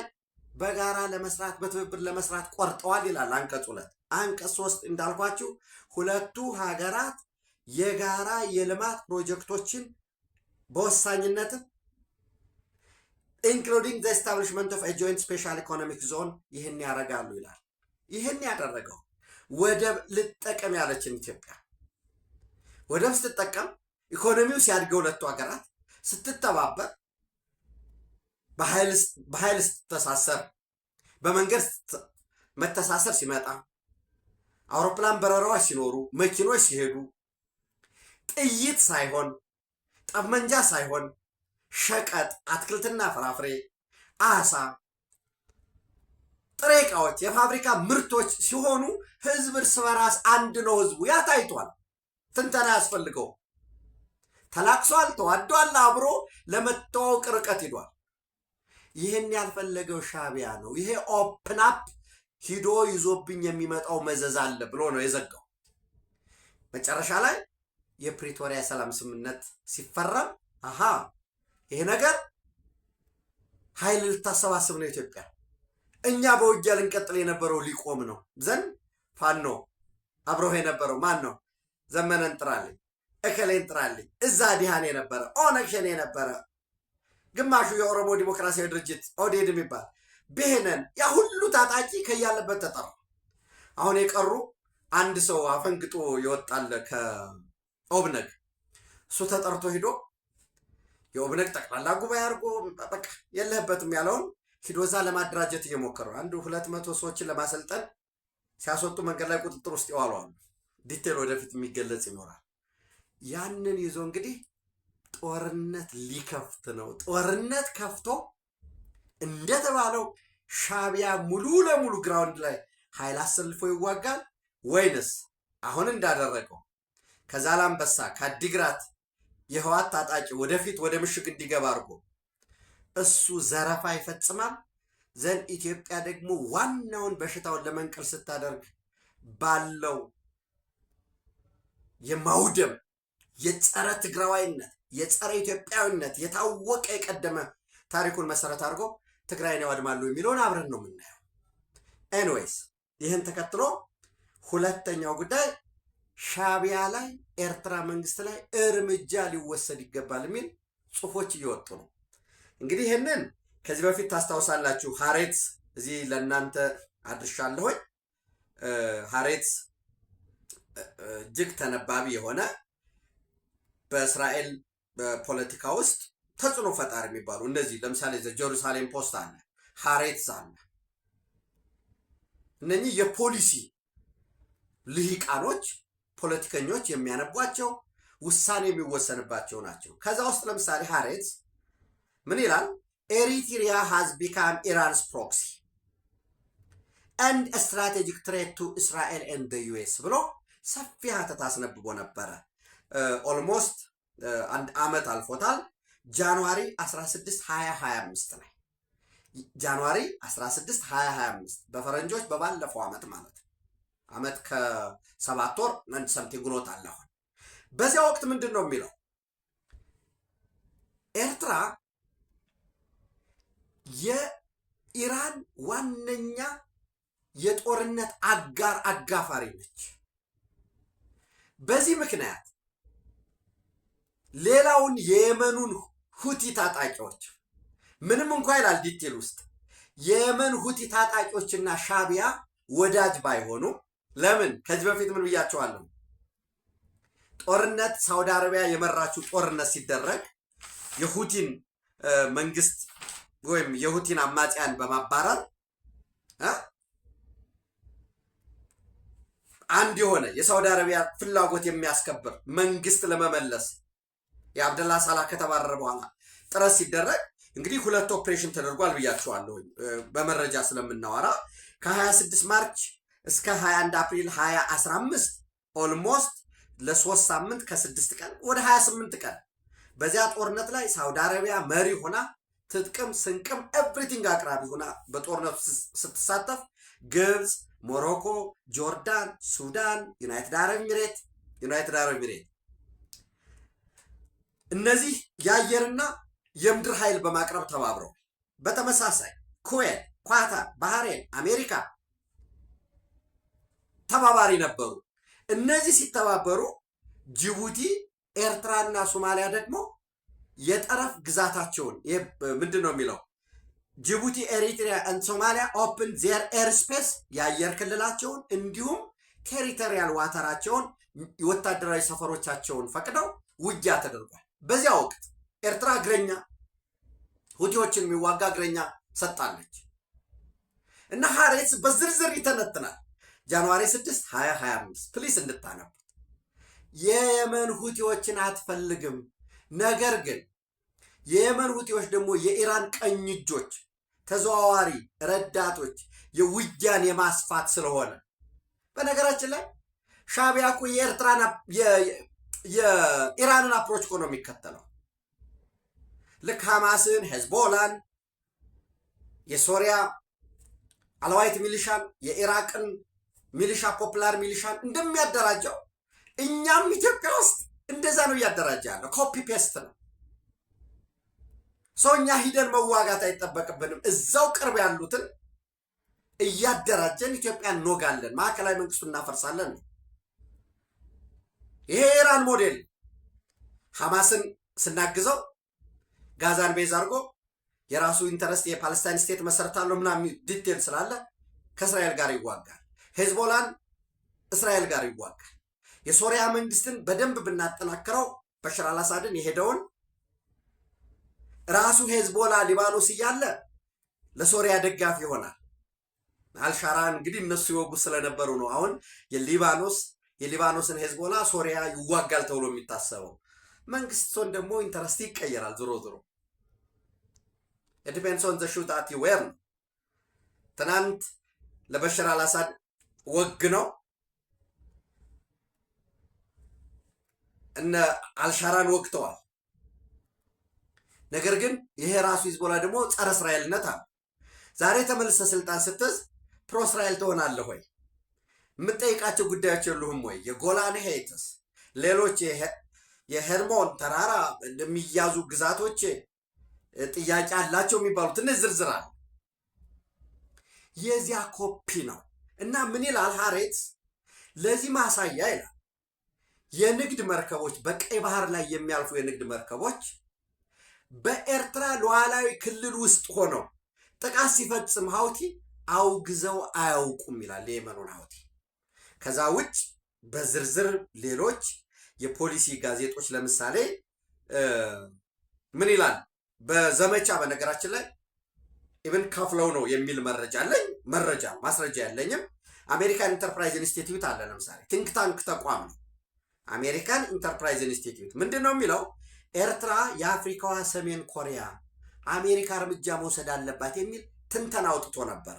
በጋራ ለመስራት በትብብር ለመስራት ቆርጠዋል ይላል አንቀጽ 2። አንቀጽ 3 እንዳልኳችሁ ሁለቱ ሀገራት የጋራ የልማት ፕሮጀክቶችን በወሳኝነት including the establishment of a joint special economic zone ይህን ያደርጋሉ ይላል። ይህን ያደረገው ወደብ ልጠቀም ያለችን ኢትዮጵያ ወደብ ስትጠቀም ኢኮኖሚው ሲያድግ ሁለቱ ሀገራት ስትተባበር በኃይል ስትተሳሰር በመንገድ መተሳሰር ሲመጣ አውሮፕላን በረራዎች ሲኖሩ መኪኖች ሲሄዱ ጥይት ሳይሆን ጠመንጃ ሳይሆን ሸቀጥ፣ አትክልትና ፍራፍሬ፣ አሳ፣ ጥሬ ዕቃዎች፣ የፋብሪካ ምርቶች ሲሆኑ ህዝብ እርስ በራስ አንድ ነው። ህዝቡ ያ ታይቷል። ትንተና ያስፈልገው። ተላቅሷል፣ ተዋዷል፣ አብሮ ለመተዋወቅ ርቀት ሂዷል። ይህን ያልፈለገው ሻዕቢያ ነው። ይሄ ኦፕን አፕ ሂዶ ይዞብኝ የሚመጣው መዘዝ አለ ብሎ ነው የዘጋው። መጨረሻ ላይ የፕሪቶሪያ ሰላም ስምምነት ሲፈረም ይሄ ነገር ኃይል ልታሰባስብ ነው ኢትዮጵያ። እኛ በውጊያ ልንቀጥል የነበረው ሊቆም ነው። ዘንድ ፋኖ አብሮህ የነበረው ማን ነው? ዘመነን ጥራልኝ፣ እከሌን ጥራልኝ፣ እዛ ዲሃን የነበረ ኦነግ ሸኔ የነበረ ግማሹ የኦሮሞ ዲሞክራሲያዊ ድርጅት ኦዴድ የሚባል ብሄነን ያ ሁሉ ታጣቂ ከያለበት ተጠራ። አሁን የቀሩ አንድ ሰው አፈንግጦ ይወጣል ከኦብነግ። እሱ ተጠርቶ ሂዶ የኦብነግ ጠቅላላ ጉባኤ አድርጎ በቃ የለህበትም ያለውን ሂዶ እዛ ለማደራጀት እየሞከሩ 100-200 ሰዎችን ለማሰልጠን ሲያስወጡ መንገድ ላይ ቁጥጥር ውስጥ ይዋሉ። ዲቴል ወደፊት የሚገለጽ ይኖራል። ያንን ይዞ እንግዲህ ጦርነት ሊከፍት ነው። ጦርነት ከፍቶ እንደተባለው ሻዕቢያ ሙሉ ለሙሉ ግራውንድ ላይ ኃይል አሰልፎ ይዋጋል ወይንስ አሁን እንዳደረገው ከዛላምበሳ ከአዲግራት የህወሓት ታጣቂ ወደፊት ወደ ምሽግ እንዲገባ አድርጎ እሱ ዘረፋ ይፈጽማል? ዘንድ ኢትዮጵያ ደግሞ ዋናውን በሽታውን ለመንቀል ስታደርግ ባለው የማውደም የጸረ ትግራዋይነት የጸረ ኢትዮጵያዊነት የታወቀ የቀደመ ታሪኩን መሰረት አድርጎ ትግራይን ያወድማሉ የሚለውን አብረን ነው የምናየው። ኤኒዌይስ ይህን ተከትሎ ሁለተኛው ጉዳይ ሻዕቢያ ላይ ኤርትራ መንግስት ላይ እርምጃ ሊወሰድ ይገባል የሚል ጽሁፎች እየወጡ ነው። እንግዲህ ይህንን ከዚህ በፊት ታስታውሳላችሁ። ሀሬትስ እዚህ ለእናንተ አድርሻለሁኝ። ሀሬትስ እጅግ ተነባቢ የሆነ በእስራኤል ፖለቲካ ውስጥ ተጽዕኖ ፈጣሪ የሚባሉ እነዚህ ለምሳሌ ጀሩሳሌም ፖስት አለ፣ ሀሬትስ አለ። እነኚህ የፖሊሲ ልሂቃኖች ፖለቲከኞች የሚያነቧቸው ውሳኔ የሚወሰንባቸው ናቸው። ከዛ ውስጥ ለምሳሌ ሀሬትስ ምን ይላል? ኤሪትሪያ ሃዝ ቢካም ኢራንስ ፕሮክሲ ኤንድ ስትራቴጂክ ትሬት ቱ እስራኤል ኤንድ ዩኤስ ብሎ ሰፊ ሀተት አስነብቦ ነበረ። ኦልሞስት አንድ አመት አልፎታል። ጃንዋሪ 16 2025 ላይ ጃንዋሪ 16 2025 በፈረንጆች በባለፈው አመት ማለት አመት ከ7 ወር አንድ ሰምቲንግ ሆኖታል። አሁን በዚያ ወቅት ምንድን ነው የሚለው? ኤርትራ የኢራን ዋነኛ የጦርነት አጋፋሪ ነች። በዚህ ምክንያት ሌላውን የየመኑን ሁቲ ታጣቂዎች ምንም እንኳ ይላል ዲቴል ውስጥ የየመን ሁቲ ታጣቂዎችና ሻዕቢያ ወዳጅ ባይሆኑ፣ ለምን ከዚህ በፊት ምን ብያቸዋለሁ? ጦርነት ሳውዲ አረቢያ የመራችው ጦርነት ሲደረግ የሁቲን መንግስት ወይም የሁቲን አማጽያን በማባረር አንድ የሆነ የሳውዲ አረቢያ ፍላጎት የሚያስከብር መንግስት ለመመለስ የአብደላ ሳላህ ከተባረረ በኋላ ጥረት ሲደረግ እንግዲህ ሁለት ኦፕሬሽን ተደርጓል ብያቸዋለሁ በመረጃ ስለምናወራ ከ26 ማርች እስከ 21 አፕሪል 2015 ኦልሞስት ለ3 ሳምንት ከ6 ቀን ወደ 28 ቀን በዚያ ጦርነት ላይ ሳውዲ አረቢያ መሪ ሆና ትጥቅም ስንቅም ኤቭሪቲንግ አቅራቢ ሆና በጦርነቱ ስትሳተፍ ግብፅ፣ ሞሮኮ፣ ጆርዳን፣ ሱዳን፣ ዩናይትድ አረብ ኤሚሬት እነዚህ የአየርና የምድር ኃይል በማቅረብ ተባብረው በተመሳሳይ ኩዌት፣ ኳታር፣ ባህሬን፣ አሜሪካ ተባባሪ ነበሩ። እነዚህ ሲተባበሩ ጅቡቲ፣ ኤርትራና ሶማሊያ ደግሞ የጠረፍ ግዛታቸውን ምንድን ነው የሚለው ጅቡቲ፣ ኤሪትሪያ እና ሶማሊያ ኦፕን ዜር ኤር ስፔስ የአየር ክልላቸውን እንዲሁም ቴሪቶሪያል ዋተራቸውን ወታደራዊ ሰፈሮቻቸውን ፈቅደው ውጊያ ተደርጓል። በዚያ ወቅት ኤርትራ እግረኛ ሁቲዎችን የሚዋጋ እግረኛ ሰጣለች እና ሀሬትስ በዝርዝር ይተነትናል። ጃንዋሪ 6 2025 ፕሊስ እንድታነቡት። የየመን ሁቲዎችን አትፈልግም፣ ነገር ግን የየመን ሁቲዎች ደግሞ የኢራን ቀኝ እጆች ተዘዋዋሪ ረዳቶች የውጊያን የማስፋት ስለሆነ በነገራችን ላይ ሻዕቢያ እኮ የኢራንን አፕሮች እኮ ነው የሚከተለው። ልክ ሐማስን፣ ሄዝቦላን፣ የሶሪያ አልዋይት ሚሊሻን፣ የኢራቅን ሚሊሻ ፖፕላር ሚሊሻን እንደሚያደራጀው እኛም ኢትዮጵያ ውስጥ እንደዛ ነው እያደራጀ ያለው። ኮፒ ፔስት ነው። ሰው እኛ ሂደን መዋጋት አይጠበቅብንም። እዛው ቅርብ ያሉትን እያደራጀን ኢትዮጵያን እንወጋለን፣ ማዕከላዊ መንግስቱን እናፈርሳለን ነው። ይሄ የኢራን ሞዴል ሐማስን ስናግዘው ጋዛን ቤዝ አድርጎ የራሱ ኢንተረስት የፓለስታይን ስቴት መሰረታለሁ ምናምን ዲቴል ስላለ ከእስራኤል ጋር ይዋጋል። ሄዝቦላን እስራኤል ጋር ይዋጋል። የሶሪያ መንግስትን በደንብ ብናጠናክረው በሽር አልአሳድን የሄደውን ራሱ ሄዝቦላ ሊባኖስ እያለ ለሶሪያ ደጋፊ ይሆናል። አልሻራ እንግዲህ እነሱ ይወጉ ስለነበሩ ነው አሁን የሊባኖስን ሄዝቦላ ሶሪያ ይዋጋል ተብሎ የሚታሰበው። መንግስት ሶን ደግሞ ኢንተረስት ይቀየራል። ዞሮ ዞሮ ዲፔንድስ ኦን ዘ ሹት አት ዩ ዌር ነው። ትናንት ለበሽር አልአሳድ ወግ ነው እነ አልሻራን ወቅተዋል። ነገር ግን ይሄ ራሱ ሂዝቦላ ደግሞ ጸረ እስራኤልነት አለ። ዛሬ ተመልሰ ስልጣን ስትይዝ ፕሮ እስራኤል ትሆናለህ ወይ? የምጠይቃቸው ጉዳዮች የሉህም ወይ? የጎላን ሄይትስ ሌሎች የሄርሞን ተራራ እንደሚያዙ ግዛቶች ጥያቄ አላቸው የሚባሉት እነዚህ ዝርዝራል የዚያ ኮፒ ነው። እና ምን ይላል ሃሬትስ? ለዚህ ማሳያ ይላል የንግድ መርከቦች በቀይ ባህር ላይ የሚያልፉ የንግድ መርከቦች በኤርትራ ሉዓላዊ ክልል ውስጥ ሆነው ጥቃት ሲፈጽም ሀውቲ አውግዘው አያውቁም ይላል የየመኑን ሀውቲ። ከዛ ውጭ በዝርዝር ሌሎች የፖሊሲ ጋዜጦች ለምሳሌ ምን ይላል? በዘመቻ በነገራችን ላይ ኢብን ከፍለው ነው የሚል መረጃ አለኝ። ማስረጃ ያለኝም አሜሪካን ኢንተርፕራይዝ ኢንስቲትዩት አለ። ለምሳሌ ቲንክ ታንክ ተቋም ነው። አሜሪካን ኢንተርፕራይዝ ኢንስቲትዩት ምንድን ነው የሚለው? ኤርትራ የአፍሪካዋ ሰሜን ኮሪያ አሜሪካ እርምጃ መውሰድ አለባት የሚል ትንተና አውጥቶ ነበረ።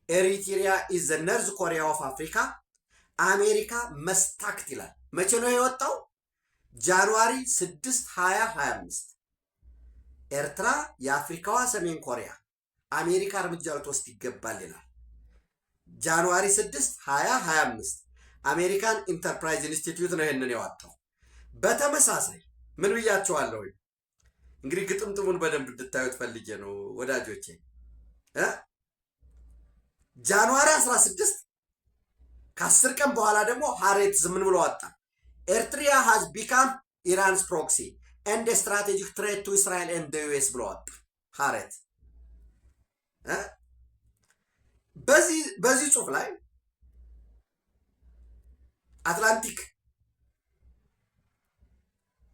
ኤሪትሪያ ኢዝ ዘ ነርዝ ኮሪያ ኦፍ አፍሪካ አሜሪካ መስታክት ይላል። መቼ ነው የወጣው? ጃንዋሪ 6 2025 ኤርትራ የአፍሪካዋ ሰሜን ኮሪያ አሜሪካ እርምጃ ልትወስድ ይገባል ይላል። ጃንዋሪ 6 2025 አሜሪካን ኢንተርፕራይዝ ኢንስቲትዩት ነው ይሄንን ያወጣው። በተመሳሳይ ምን ብያቸዋለሁ? እንግዲህ ግጥምጥሙን በደንብ እንድታዩት ፈልጌ ነው ወዳጆቼ። ጃንዋሪ 16 ከ10 ቀን በኋላ ደግሞ ሃሬትስ ምን ብሎ ወጣ? ኤርትሪያ ሃዝ ቢካም ኢራንስ ፕሮክሲ ኤንድ ስትራቴጂክ ትሬት ቱ እስራኤል ኤንድ ዩኤስ ብሎ ወጣ ሃሬት። በዚህ ጽሁፍ ላይ አትላንቲክ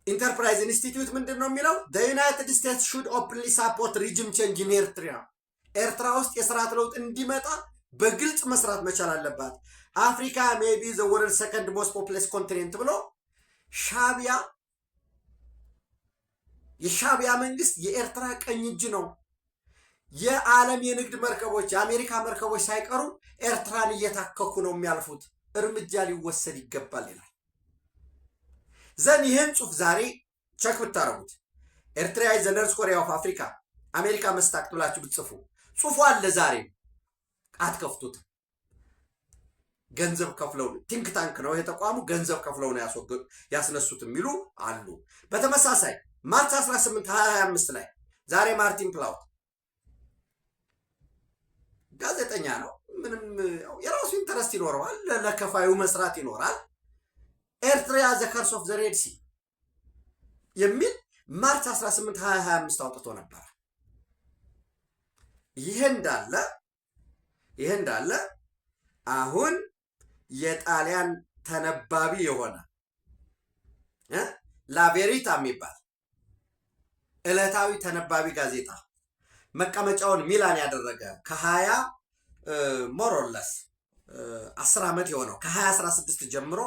ኢንተርፕራይዝ ኢንስቲትዩት ምንድን ነው የሚለው? ዩናይትድ ስቴትስ ሹድ ኦፕንሊ ሳፖርት ሪጅም ቼንጅ ኢን ኤርትራ። ኤርትራ ውስጥ የስርዓት ለውጥ እንዲመጣ በግልጽ መስራት መቻል አለባት። አፍሪካ ሜቢ ዘ ወርልድ ሰከንድ ሞስት ፖፕለስ ኮንቲኔንት ብሎ የሻቢያ መንግስት የኤርትራ ቀኝ እጅ ነው። የዓለም የንግድ መርከቦች የአሜሪካ መርከቦች ሳይቀሩ ኤርትራን እየታከኩ ነው የሚያልፉት፣ እርምጃ ሊወሰድ ይገባል ይላል። ዘን ይህን ጽሁፍ ዛሬ ቸክ ብታረጉት ኤርትራ ዘ ነርዝ ኮሪያ ኦፍ አፍሪካ አሜሪካ መስታክት ብላችሁ ብትጽፉ ጽሁፉ አለ። ዛሬ አትከፍቱት። ገንዘብ ከፍለው ቲንክ ታንክ ነው ይሄ ተቋሙ፣ ገንዘብ ከፍለው ነው ያስነሱት የሚሉ አሉ። በተመሳሳይ ማርች 18 2025 ላይ ዛሬ ማርቲን ፕላውት ጋዜጠኛ ነው፣ ምንም የራሱ ኢንተረስት ይኖረዋል፣ ለከፋዩ መስራት ይኖራል። ኤርትራ ዘ ከርስ ኦፍ ዘ ሬድ ሲ የሚል ማርች 18 2025 አውጥቶ ነበር። ይሄ እንዳለ አሁን የጣሊያን ተነባቢ የሆነ ላቬሪታ የሚባል ዕለታዊ ተነባቢ ጋዜጣ መቀመጫውን ሚላን ያደረገ ከ20 ሞሮለስ 10 ዓመት የሆነው ከ2016 ጀምሮ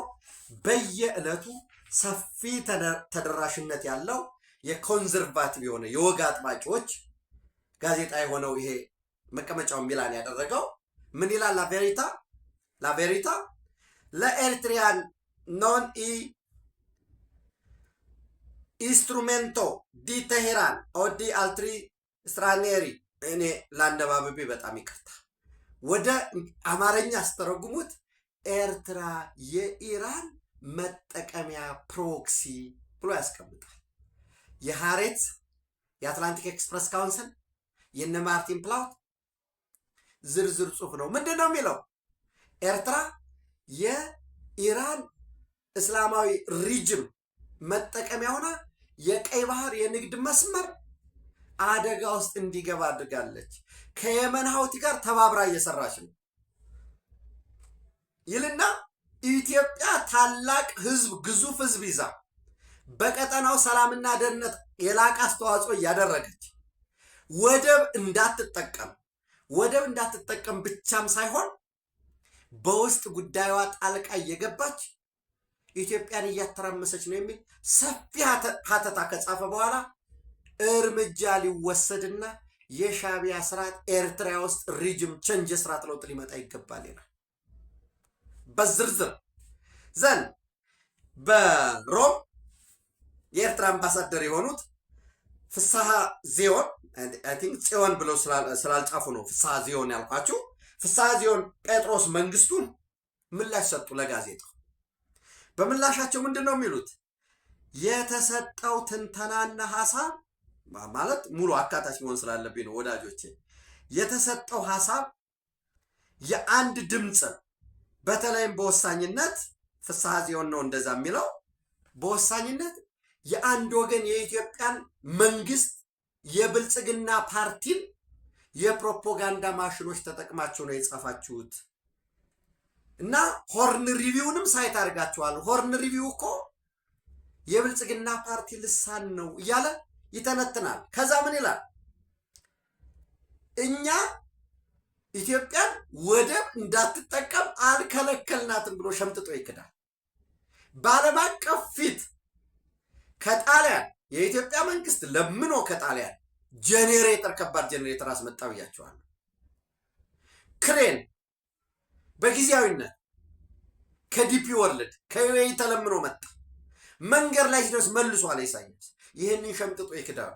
በየዕለቱ ሰፊ ተደራሽነት ያለው የኮንዘርቫቲቭ የሆነ የወግ አጥባቂዎች ጋዜጣ የሆነው ይሄ መቀመጫውን ሚላን ያደረገው ምን ይላል? ላቬሪታ ለኤርትሪያን ኖን ኢንስትሩሜንቶ ዲ ቴሄራን ኦ ዲ አልትሪ ስትራኔሪ። እኔ ለአነባበቤ በጣም ይቅርታ፣ ወደ አማርኛ አስተረጉሙት ኤርትራ የኢራን መጠቀሚያ ፕሮክሲ ብሎ ያስቀምጣል። የሃሬት የአትላንቲክ ኤክስፕረስ ካውንስል የነ ማርቲን ፕላውት ዝርዝር ጽሁፍ ነው። ምንድን ነው የሚለው? ኤርትራ የኢራን እስላማዊ ሪጅም መጠቀሚያ ሆና የቀይ ባህር የንግድ መስመር አደጋ ውስጥ እንዲገባ አድርጋለች። ከየመን ሀውቲ ጋር ተባብራ እየሰራች ነው ይልና ኢትዮጵያ ታላቅ ህዝብ፣ ግዙፍ ህዝብ ይዛ በቀጠናው ሰላምና ደህንነት የላቀ አስተዋጽኦ እያደረገች ወደብ እንዳትጠቀም ብቻም ሳይሆን በውስጥ ጉዳዩዋ ጣልቃ እየገባች ኢትዮጵያን እያተራመሰች ነው የሚል ሰፊ ሀተታ ከጻፈ በኋላ እርምጃ ሊወሰድና የሻዕቢያ ስርዓት ኤርትራ ውስጥ ሪጅም ቼንጅ ስርዓት ለውጥ ሊመጣ ይገባል ይላል በዝርዝር። ዘን በሮም የኤርትራ አምባሳደር የሆኑት ፍስሐ ጽዮን አይ ቲንክ ጽዮን ብለው ስላልጻፉ ነው ፍስሐ ጽዮን ያልኳችሁ። ፍስሐ ጽዮን ጴጥሮስ መንግስቱን ምላሽ ሰጡ ለጋዜጣው። በምላሻቸው ምንድነው የሚሉት? የተሰጠው ትንተናና ሐሳብ ማለት ሙሉ አካታች መሆን ስላለብኝ ነው ወዳጆቼ። የተሰጠው ሐሳብ የአንድ ድምጽ በተለይም በወሳኝነት ፍስሐ ጽዮን ነው እንደዛ የሚለው በወሳኝነት የአንድ ወገን የኢትዮጵያን መንግስት የብልጽግና ፓርቲን የፕሮፓጋንዳ ማሽኖች ተጠቅማችሁ ነው የጻፋችሁት እና ሆርን ሪቪውንም ሳይት አድርጋችኋል። ሆርን ሪቪው እኮ የብልጽግና ፓርቲ ልሳን ነው እያለ ይተነትናል። ከዛ ምን ይላል? እኛ ኢትዮጵያን ወደብ እንዳትጠቀም አልከለከልናትም ብሎ ሸምጥጦ ይክዳል። በዓለም አቀፍ ፊት ከጣሊያን የኢትዮጵያ መንግስት ለምኖ ከጣሊያን ጄኔሬተር ከባድ ጄኔሬተር አስመጣ ብያቸዋለሁ። ክሬን በጊዜያዊነት ከዲፒ ወርልድ ከዩኤኢ ተለምኖ መጣ። መንገድ ላይ ሲደርስ መልሷል ኢሳያስ። ይህንን ሸምጥጦ ይክዳል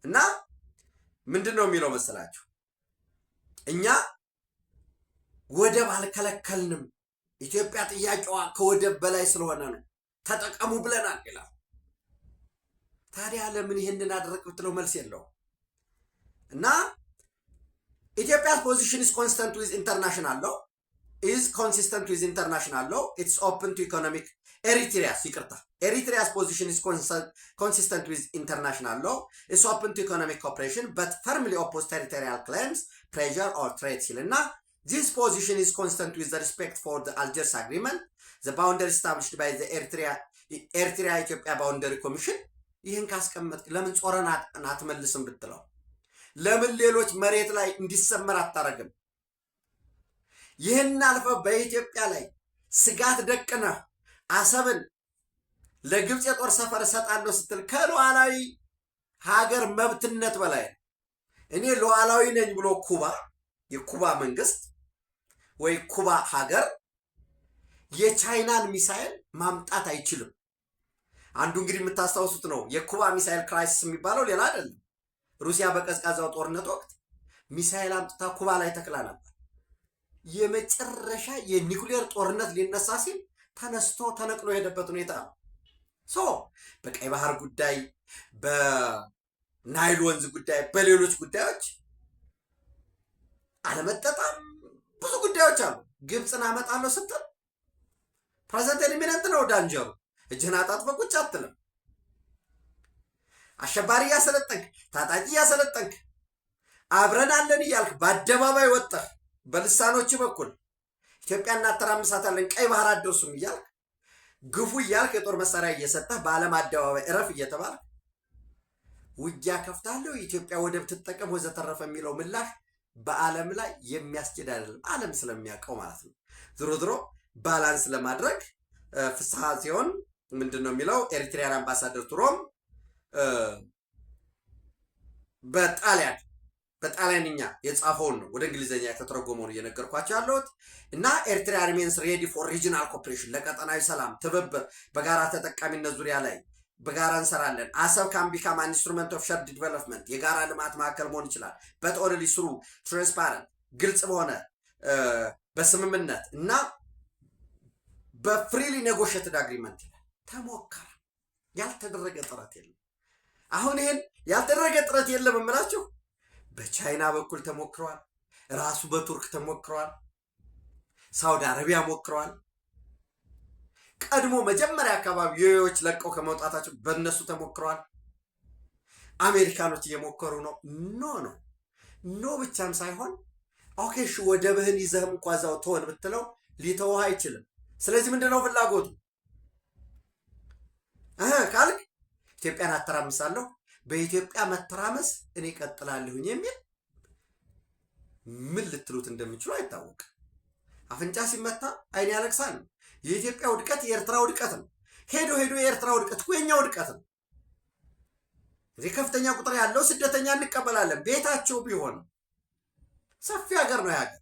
እና ምንድን ነው የሚለው መሰላችሁ? እኛ ወደብ አልከለከልንም፣ ኢትዮጵያ ጥያቄዋ ከወደብ በላይ ስለሆነ ነው ተጠቀሙ ብለናል ይላል። ታዲያ ለምን ይህንን አደረግ ብትለው መልስ የለውም። እና ኢትዮጵያ's position is consistent with international law is consistent with international law. It's open to economic Eritrea's position is consistent with international law. It's open to economic cooperation, but firmly oppose territorial claims, pressure, or trade. This position is consistent with the respect for the Algiers Agreement, the boundary established by the Eritrea-Ethiopia Boundary Commission. ይህን ካስቀመጥ ለምን ጾረን አትመልስም ብትለው? ለምን ሌሎች መሬት ላይ እንዲሰመር አታረግም? ይህን አልፈ በኢትዮጵያ ላይ ስጋት ደቅነህ አሰብን ለግብፅ የጦር ሰፈር እሰጣለሁ ስትል ከሉዓላዊ ሀገር መብትነት በላይ እኔ ሉዓላዊ ነኝ ብሎ የኩባ መንግስት ወይ ኩባ ሀገር የቻይናን ሚሳኤል ማምጣት አይችልም። አንዱ እንግዲህ የምታስታውሱት ነው የኩባ ሚሳኤል ክራይሲስ የሚባለው ሌላ አይደለም። ሩሲያ በቀዝቃዛው ጦርነት ወቅት ሚሳኤል አምጥታ ኩባ ላይ ተክላ ነበር። የመጨረሻ የኒውክሌር ጦርነት ሊነሳ ሲል ተነስቶ ተነቅሎ የሄደበት ሁኔታ ነው። በቀይ ባህር ጉዳይ፣ በናይል ወንዝ ጉዳይ፣ በሌሎች ጉዳዮች አለመጠጣም ብዙ ጉዳዮች አሉ። ግብፅን አመጣለሁ ስትል ፕሬዝዳንት ኢሚነንት ነው ዳንጀሩ። እጅህን አጣጥፈህ ቁጭ አትልም። አሸባሪ እያሰለጠንክ ታጣቂ እያሰለጠንክ አብረን አለን እያልክ በአደባባይ ወጥተህ በልሳኖች በኩል ኢትዮጵያ እናተራምሳታለን ቀይ ባህር አደርሱም እያልክ ግፉ እያልክ የጦር መሳሪያ እየሰጠህ በዓለም አደባባይ እረፍ እየተባለ ውጊያ ከፍታለሁ ኢትዮጵያ ወደብ ትጠቀም ወዘተረፈ የሚለው ምላሽ በዓለም ላይ የሚያስችል አይደለም። ዓለም ስለሚያውቀው ማለት ነው። ዝሮ ባላንስ ለማድረግ ፍስሐ ጽዮን ምንድነው የሚለው? ኤሪትሪያን አምባሳደር ቱሮም በጣሊያንኛ የጻፈውን ነው ወደ እንግሊዝኛ የተተረጎመውን እየነገርኳቸው ያለሁት እና ኤርትራ ሪሜንስ ሬዲ ፎር ሪጂናል ኮኦፕሬሽን ለቀጠናዊ ሰላም ትብብር በጋራ ተጠቃሚነት ዙሪያ ላይ በጋራ እንሰራለን። አሰብ ካን ቢካም አን ኢንስትሩመንት ኦፍ ሸርድ ዲቨሎፕመንት የጋራ ልማት ማዕከል መሆን ይችላል። በጦርሊ ስሩ ትራንስፓረንት ግልጽ በሆነ በስምምነት እና በፍሪሊ ኔጎሽየትድ አግሪመንት ይላል። ተሞከረ፣ ያልተደረገ ጥረት የለም። አሁን ይሄን ያልተደረገ ጥረት የለም እምላችሁ በቻይና በኩል ተሞክሯል፣ ራሱ በቱርክ ተሞክሯል፣ ሳውዲ አረቢያ ሞክሯል። ቀድሞ መጀመሪያ አካባቢ ዩኤዎች ለቀው ከመውጣታቸው በእነሱ ተሞክሯል። አሜሪካኖች እየሞከሩ ነው። ኖ ብቻም ሳይሆን ኦኬ እሺ ወደብህን ይዘህም እንኳን እዛው ተወን ብትለው ሊተውህ አይችልም። ስለዚህ ምንድነው ፍላጎቱ? ካልክ ኢትዮጵያን አተራምሳለሁ፣ በኢትዮጵያ መተራመስ እኔ ቀጥላለሁኝ የሚል ምን ልትሉት እንደምችሉ አይታወቅም። አፍንጫ ሲመታ አይን ያለቅሳል። የኢትዮጵያ ውድቀት የኤርትራ ውድቀት ነው። ሄዶ የኤርትራ ውድቀት እኮ የኛ ውድቀት ነው። እዚህ ከፍተኛ ቁጥር ያለው ስደተኛ እንቀበላለን። ቤታቸው ቢሆን ሰፊ ሀገር ነው ያገር።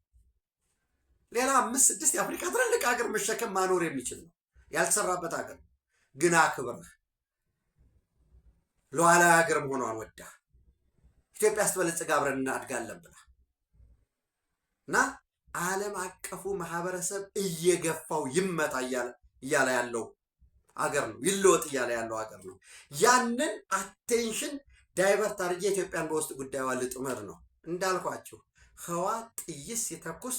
ሌላ 5-6 የአፍሪካ ትልልቅ ሀገር መሸከም ማኖር የሚችል ነው። ያልተሰራበት ሀገር ግን አክብረህ ሉዓላዊ ሀገር መሆኗን ወዳ ኢትዮጵያ ስትበለጽግ አብረን እናድጋለን ብላ እና ዓለም አቀፉ ማህበረሰብ እየገፋው ይመጣ እያለ ያለው ሀገር ነው። ይለወጥ እያለ ያለው ሀገር ነው። ያንን አቴንሽን ዳይቨርት አድርጌ ኢትዮጵያን በውስጥ ጉዳዩ ልጥመር ነው። እንዳልኳችሁ ህወሓት ጥይት ሲተኩስ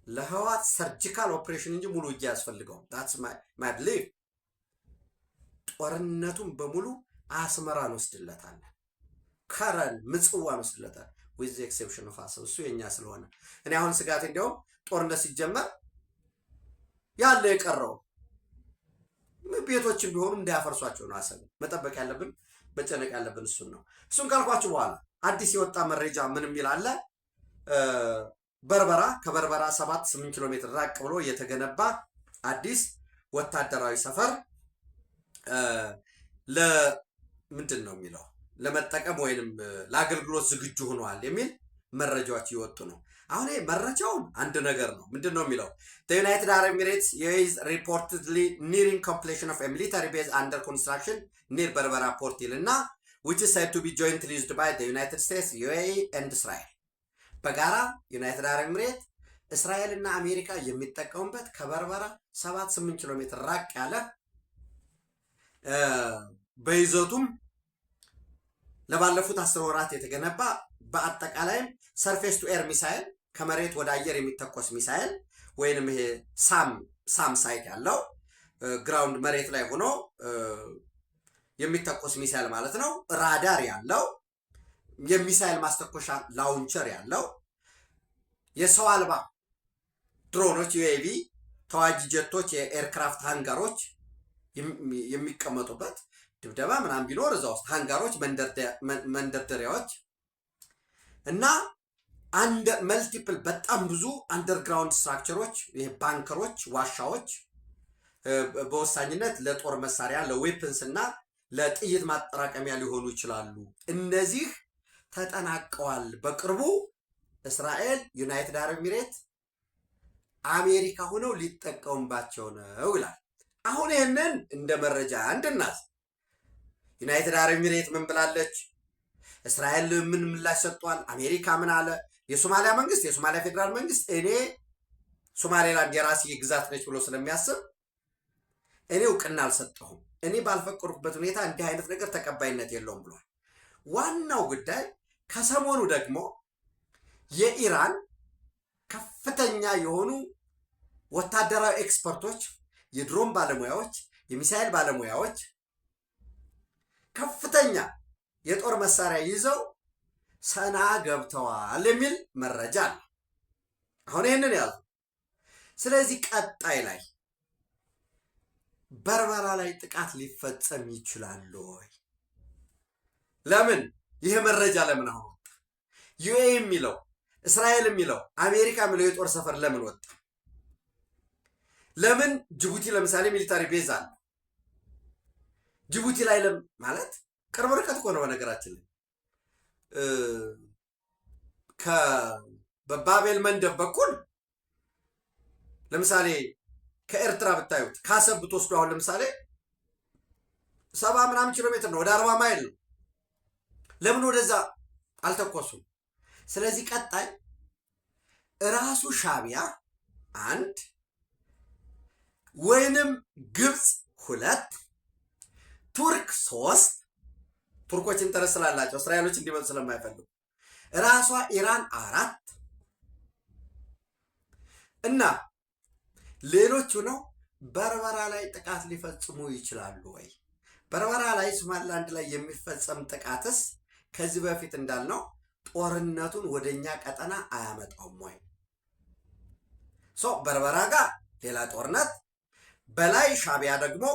ለህወሓት ሰርጂካል ኦፕሬሽን እንጂ ሙሉ እጅ ያስፈልገው። ዳትስ ማይ ብሊፍ። ጦርነቱን በሙሉ አስመራ እንወስድለታለን፣ ከረን ምጽዋ እንወስድለታለን። ዊዝ ኤክሴፕሽን ኦፍ አሰብ፣ እሱ የኛ ስለሆነ እኔ አሁን ስጋት እንዲያውም ጦርነት ሲጀመር ያለ የቀረው ቤቶችን ቢሆኑ እንዳያፈርሷቸው ነው። አሰብ መጠበቅ ያለብን መጨነቅ ያለብን እሱን ነው። እሱን ካልኳችሁ በኋላ አዲስ የወጣ መረጃ ምንም ይላል። በርበራ ከበርበራ 7-8 ኪሎ ሜትር ራቅ ብሎ የተገነባ አዲስ ወታደራዊ ሰፈር ለምንድን ነው የሚለው ለመጠቀም ወይንም ለአገልግሎት ዝግጁ ሆኗል የሚል መረጃዎች እየወጡ ነው። አሁን መረጃውን አንድ ነገር ነው። ምንድን ነው የሚለው the United Arab Emirates is reportedly nearing completion of a military base under construction near Berbera port ይልና which is said to be jointly used by the United States, UAE and Israel። በጋራ ዩናይትድ አረብ ኤሚሬት እስራኤል እና አሜሪካ የሚጠቀሙበት ከበርበራ 7-8 ኪሎ ሜትር ራቅ ያለ በይዘቱም ለባለፉት 10 ወራት የተገነባ በአጠቃላይም ሰርፌስ ቱ ኤር ሚሳይል ከመሬት ወደ አየር የሚተኮስ ሚሳይል ወይንም ይሄ ሳም ሳይት ያለው ግራውንድ መሬት ላይ ሆኖ የሚተኮስ ሚሳይል ማለት ነው። ራዳር ያለው የሚሳይል ማስተኮሻ ላውንቸር ያለው የሰው አልባ ድሮኖች ዩኤቪ ተዋጊ ጀቶች የኤርክራፍት ሃንጋሮች የሚቀመጡበት ድብደባ ምናምን ቢኖር እዛ ውስጥ ሃንጋሮች መንደርደሪያዎች እና መልቲፕል በጣም ብዙ አንደርግራውንድ ስትራክቸሮች ይሄ ባንከሮች ዋሻዎች በወሳኝነት ለጦር መሳሪያ ለዌፐንስ እና ለጥይት ማጠራቀሚያ ሊሆኑ ይችላሉ። እነዚህ ተጠናቀዋል። በቅርቡ እስራኤል ዩናይትድ አረብ ኤሚሬት አሜሪካ ሆነው ሊጠቀሙባቸው ነው ይላል። አሁን ይህንን እንደ መረጃ እንድናዝ ዩናይትድ አረብ ኤሚሬት ምን ብላለች? እስራኤል ምን ምላሽ ሰጥቷል? አሜሪካ ምን አለ? የሶማሊያ መንግስት የሶማሊያ ፌዴራል መንግስት እኔ ሶማሌላንድ የራሴ ግዛት ነች ብሎ ስለሚያስብ እኔ እውቅና አልሰጠሁም፣ እኔ ባልፈቀድኩበት ሁኔታ እንዲህ አይነት ነገር ተቀባይነት የለውም ብሏል። ዋናው ጉዳይ ከሰሞኑ ደግሞ የኢራን ከፍተኛ የሆኑ ወታደራዊ ኤክስፐርቶች፣ የድሮን ባለሙያዎች፣ የሚሳኤል ባለሙያዎች ከፍተኛ የጦር መሳሪያ ይዘው ሰና ገብተዋል የሚል መረጃ አለ። አሁን ይህንን ያዙ። ስለዚህ ቀጣይ ላይ በርበራ ላይ ጥቃት ሊፈጸም ይችላል ወይ? ለምን ይሄ መረጃ ለምን አሁን ወጣ? ዩኤ የሚለው እስራኤል የሚለው አሜሪካ የሚለው የጦር ሰፈር ለምን ወጣ? ለምን ጅቡቲ ለምሳሌ ሚሊታሪ ቤዝ አለ። ጅቡቲ ላይ ማለት ቅርብ ርቀት እኮ ነው። በነገራችን ላይ በባቤል መንደብ በኩል ለምሳሌ ከኤርትራ ብታዩት ካሰብ ብትወስዱ አሁን ለምሳሌ 70 ምናምን ኪሎ ሜትር ነው፣ ወደ 40 ማይል ነው። ለምን ወደዛ አልተኮሱም? ስለዚህ ቀጣይ ራሱ ሻቢያ 1 ወይንም ግብፅ 2 ቱርክ 3 ቱርኮች ኢንተረስት ስላላቸው እስራኤሎች እንዲመጡ ስለማይፈልጉ ራሷ ኢራን 4 እና ሌሎቹ ነው በርበራ ላይ ጥቃት ሊፈጽሙ ይችላሉ ወይ? በርበራ ላይ ሶማሊላንድ ላይ የሚፈጸም ጥቃትስ ከዚህ በፊት እንዳልነው ጦርነቱን ወደኛ ቀጠና አያመጣውም ወይ? በርበራ ጋር ሌላ ጦርነት በላይ ሻቢያ ደግሞ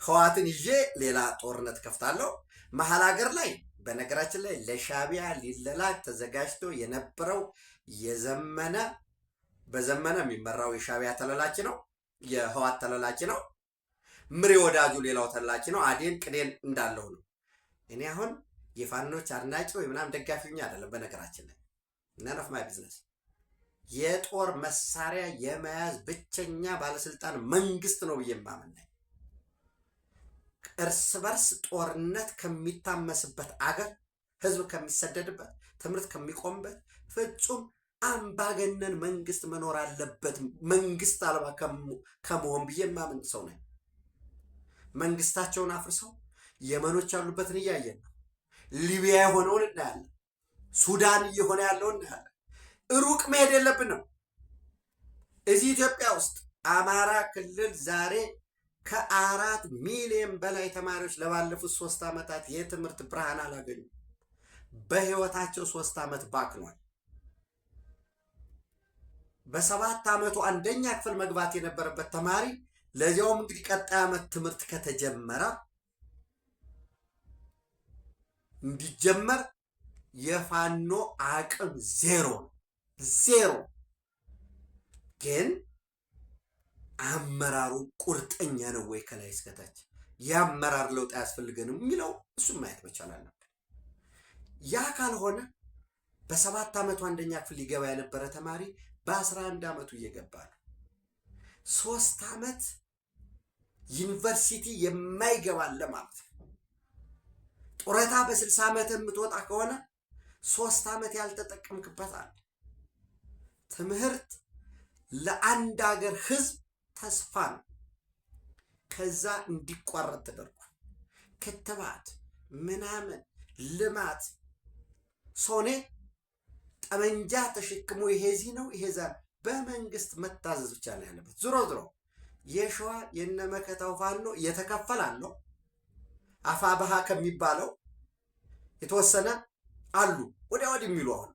ህዋትን ይዤ ሌላ ጦርነት ከፍታለሁ። መሀል ሀገር ላይ በነገራችን ላይ ለሻቢያ ሊለላክ ተዘጋጅቶ የነበረው በዘመነ የሚመራው የሻቢያ ተለላኪ ነው። የህዋት ተላላኪ ነው። ምሬ ወዳጁ ሌላው ተላላኪ ነው። አዴን ቅዴን እንዳለው ነው። እኔ አሁን የፋኖች አድናቂ ወይ ምናምን ደጋፊኛ አይደለም። በነገራችን ላይ ነን ኦፍ ማይ ቢዝነስ። የጦር መሳሪያ የመያዝ ብቸኛ ባለስልጣን መንግስት ነው ብዬ የማምን ነኝ። እርስ በርስ ጦርነት ከሚታመስበት አገር፣ ህዝብ ከሚሰደድበት፣ ትምህርት ከሚቆምበት ፍጹም አምባገነን መንግስት መኖር አለበት። መንግስት አልባ ከመሆን ብዬ የማምን ሰው ነኝ። መንግስታቸውን አፍርሰው የመኖች ያሉበትን እያየን ነው። ሊቢያ የሆነውን እናያለን። ሱዳን እየሆነ ያለውን እናያለን። ሩቅ መሄድ የለብንም። እዚህ ኢትዮጵያ ውስጥ አማራ ክልል ዛሬ ከ4 ሚሊዮን በላይ ተማሪዎች ለባለፉት 3 ዓመታት የትምህርት ብርሃን አላገኙም። በህይወታቸው 3 ዓመት ባክኗል። በ7 ዓመቱ 1ኛ ክፍል መግባት የነበረበት ተማሪ ለዚያውም እንግዲህ ቀጣይ ዓመት ትምህርት ከተጀመረ እንዲጀመር የፋኖ አቅም ዜሮ ግን አመራሩ ቁርጠኛ ነው ወይ ከላይ እስከታች የአመራር ለውጥ አያስፈልገንም የሚለው እሱም ማየት መቻል አለብን። ያ ካልሆነ በ7 ዓመቱ 1ኛ ክፍል ሊገባ የነበረ ተማሪ በ11 ዓመቱ እየገባ ነው። 3 ዓመት ዩኒቨርሲቲ የማይገባለ ማለት ነው። ጡረታ በ60 ዓመት የምትወጣ ከሆነ 3 ዓመት ያልተጠቀምክበት አለ። ትምህርት ለአንድ ሀገር ህዝብ ተስፋ ነው። ከዛ እንዲቋረጥ ተደርጎ ክትባት ምናምን ልማት ሶኔ ጠመንጃ ተሸክሞ ይሄዚ ነው ይሄዛ በመንግስት መታዘዝ ብቻ ነው ያለበት። ዞሮ የሸዋ የነመከታው ፋኖ እየተከፈለ አለው። አፋባሃ ከሚባለው የተወሰነ አሉ ወዲያ ወዲህ የሚሉ አሁን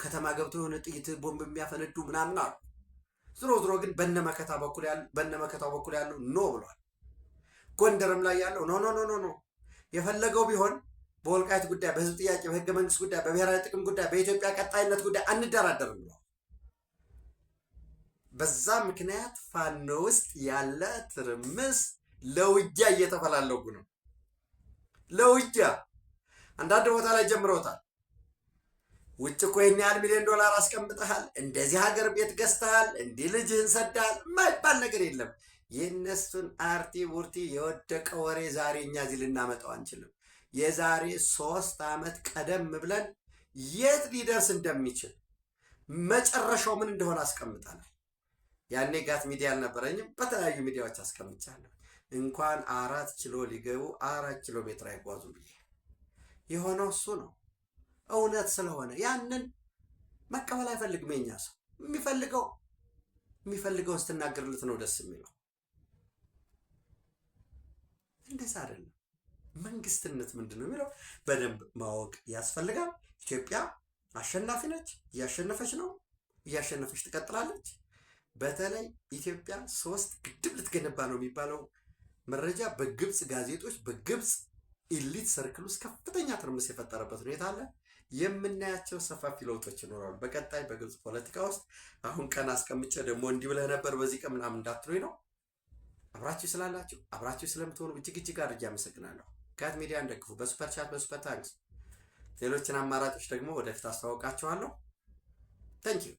ከተማ ገብተው የሆነ ጥይት ቦምብ የሚያፈነዱ ምናምን አሉ። ዞሮ ግን በነመከታው በኩል ያለው ኖ ብሏል። ጎንደርም ላይ ያለው ኖ የፈለገው ቢሆን በወልቃይት ጉዳይ፣ በህዝብ ጥያቄ፣ በህገ መንግስት ጉዳይ፣ በብሔራዊ ጥቅም ጉዳይ፣ በኢትዮጵያ ቀጣይነት ጉዳይ አንደራደርም ብሏል። በዛ ምክንያት ፋኖ ውስጥ ያለ ትርምስ ለውጊያ እየተፈላለጉ ነው። ለውጊያ አንዳንድ ቦታ ላይ ጀምረውታል። ውጭ እኮ ይህን ያህል ሚሊዮን ዶላር አስቀምጠሃል፣ እንደዚህ ሀገር ቤት ገዝተሃል፣ እንዲህ ልጅህን ሰዳሃል የማይባል ነገር የለም። የእነሱን አርቲ ቡርቲ የወደቀ ወሬ ዛሬ እኛ እዚህ ልናመጣው አንችልም። የዛሬ 3 ዓመት ቀደም ብለን የት ሊደርስ እንደሚችል መጨረሻው ምን እንደሆነ አስቀምጠናል። ያኔ ጋት ሚዲያ አልነበረኝም፣ በተለያዩ ሚዲያዎች አስቀምጫለሁ። እንኳን 4 ኪሎ ሊገቡ 4 ኪሎ ሜትር አይጓዙም ብዬ የሆነው እሱ ነው። እውነት ስለሆነ ያንን መቀበል አይፈልግም። የኛ ሰው የሚፈልገው ስትናገርለት ነው ደስ የሚለው። እንደዛ አይደለም። መንግስትነት ምንድን ነው የሚለው በደንብ ማወቅ ያስፈልጋል። ኢትዮጵያ አሸናፊ ነች፣ እያሸነፈች ነው፣ እያሸነፈች ትቀጥላለች። በተለይ ኢትዮጵያ 3 ግድብ ልትገነባ ነው የሚባለው መረጃ በግብፅ ጋዜጦች፣ በግብፅ ኢሊት ሰርክል ውስጥ ከፍተኛ ትርምስ የፈጠረበት ሁኔታ አለ። የምናያቸው ሰፋፊ ለውጦች ይኖራሉ በቀጣይ በግብፅ ፖለቲካ ውስጥ። አሁን ቀን አስቀምጬ ደግሞ እንዲህ ብለህ ነበር በዚህ ቀን ምናምን እንዳትሉኝ ነው። አብራችሁ ስላላችሁ አብራችሁ ስለምትሆኑ እጅግ አድርጌ አመሰግናለሁ። ጋት ሚዲያን ደግፉ፣ በሱፐር ቻት፣ በሱፐር ታንክስ። ሌሎችን አማራጮች ደግሞ ወደፊት አስተዋውቃችኋለሁ። ታንኪዩ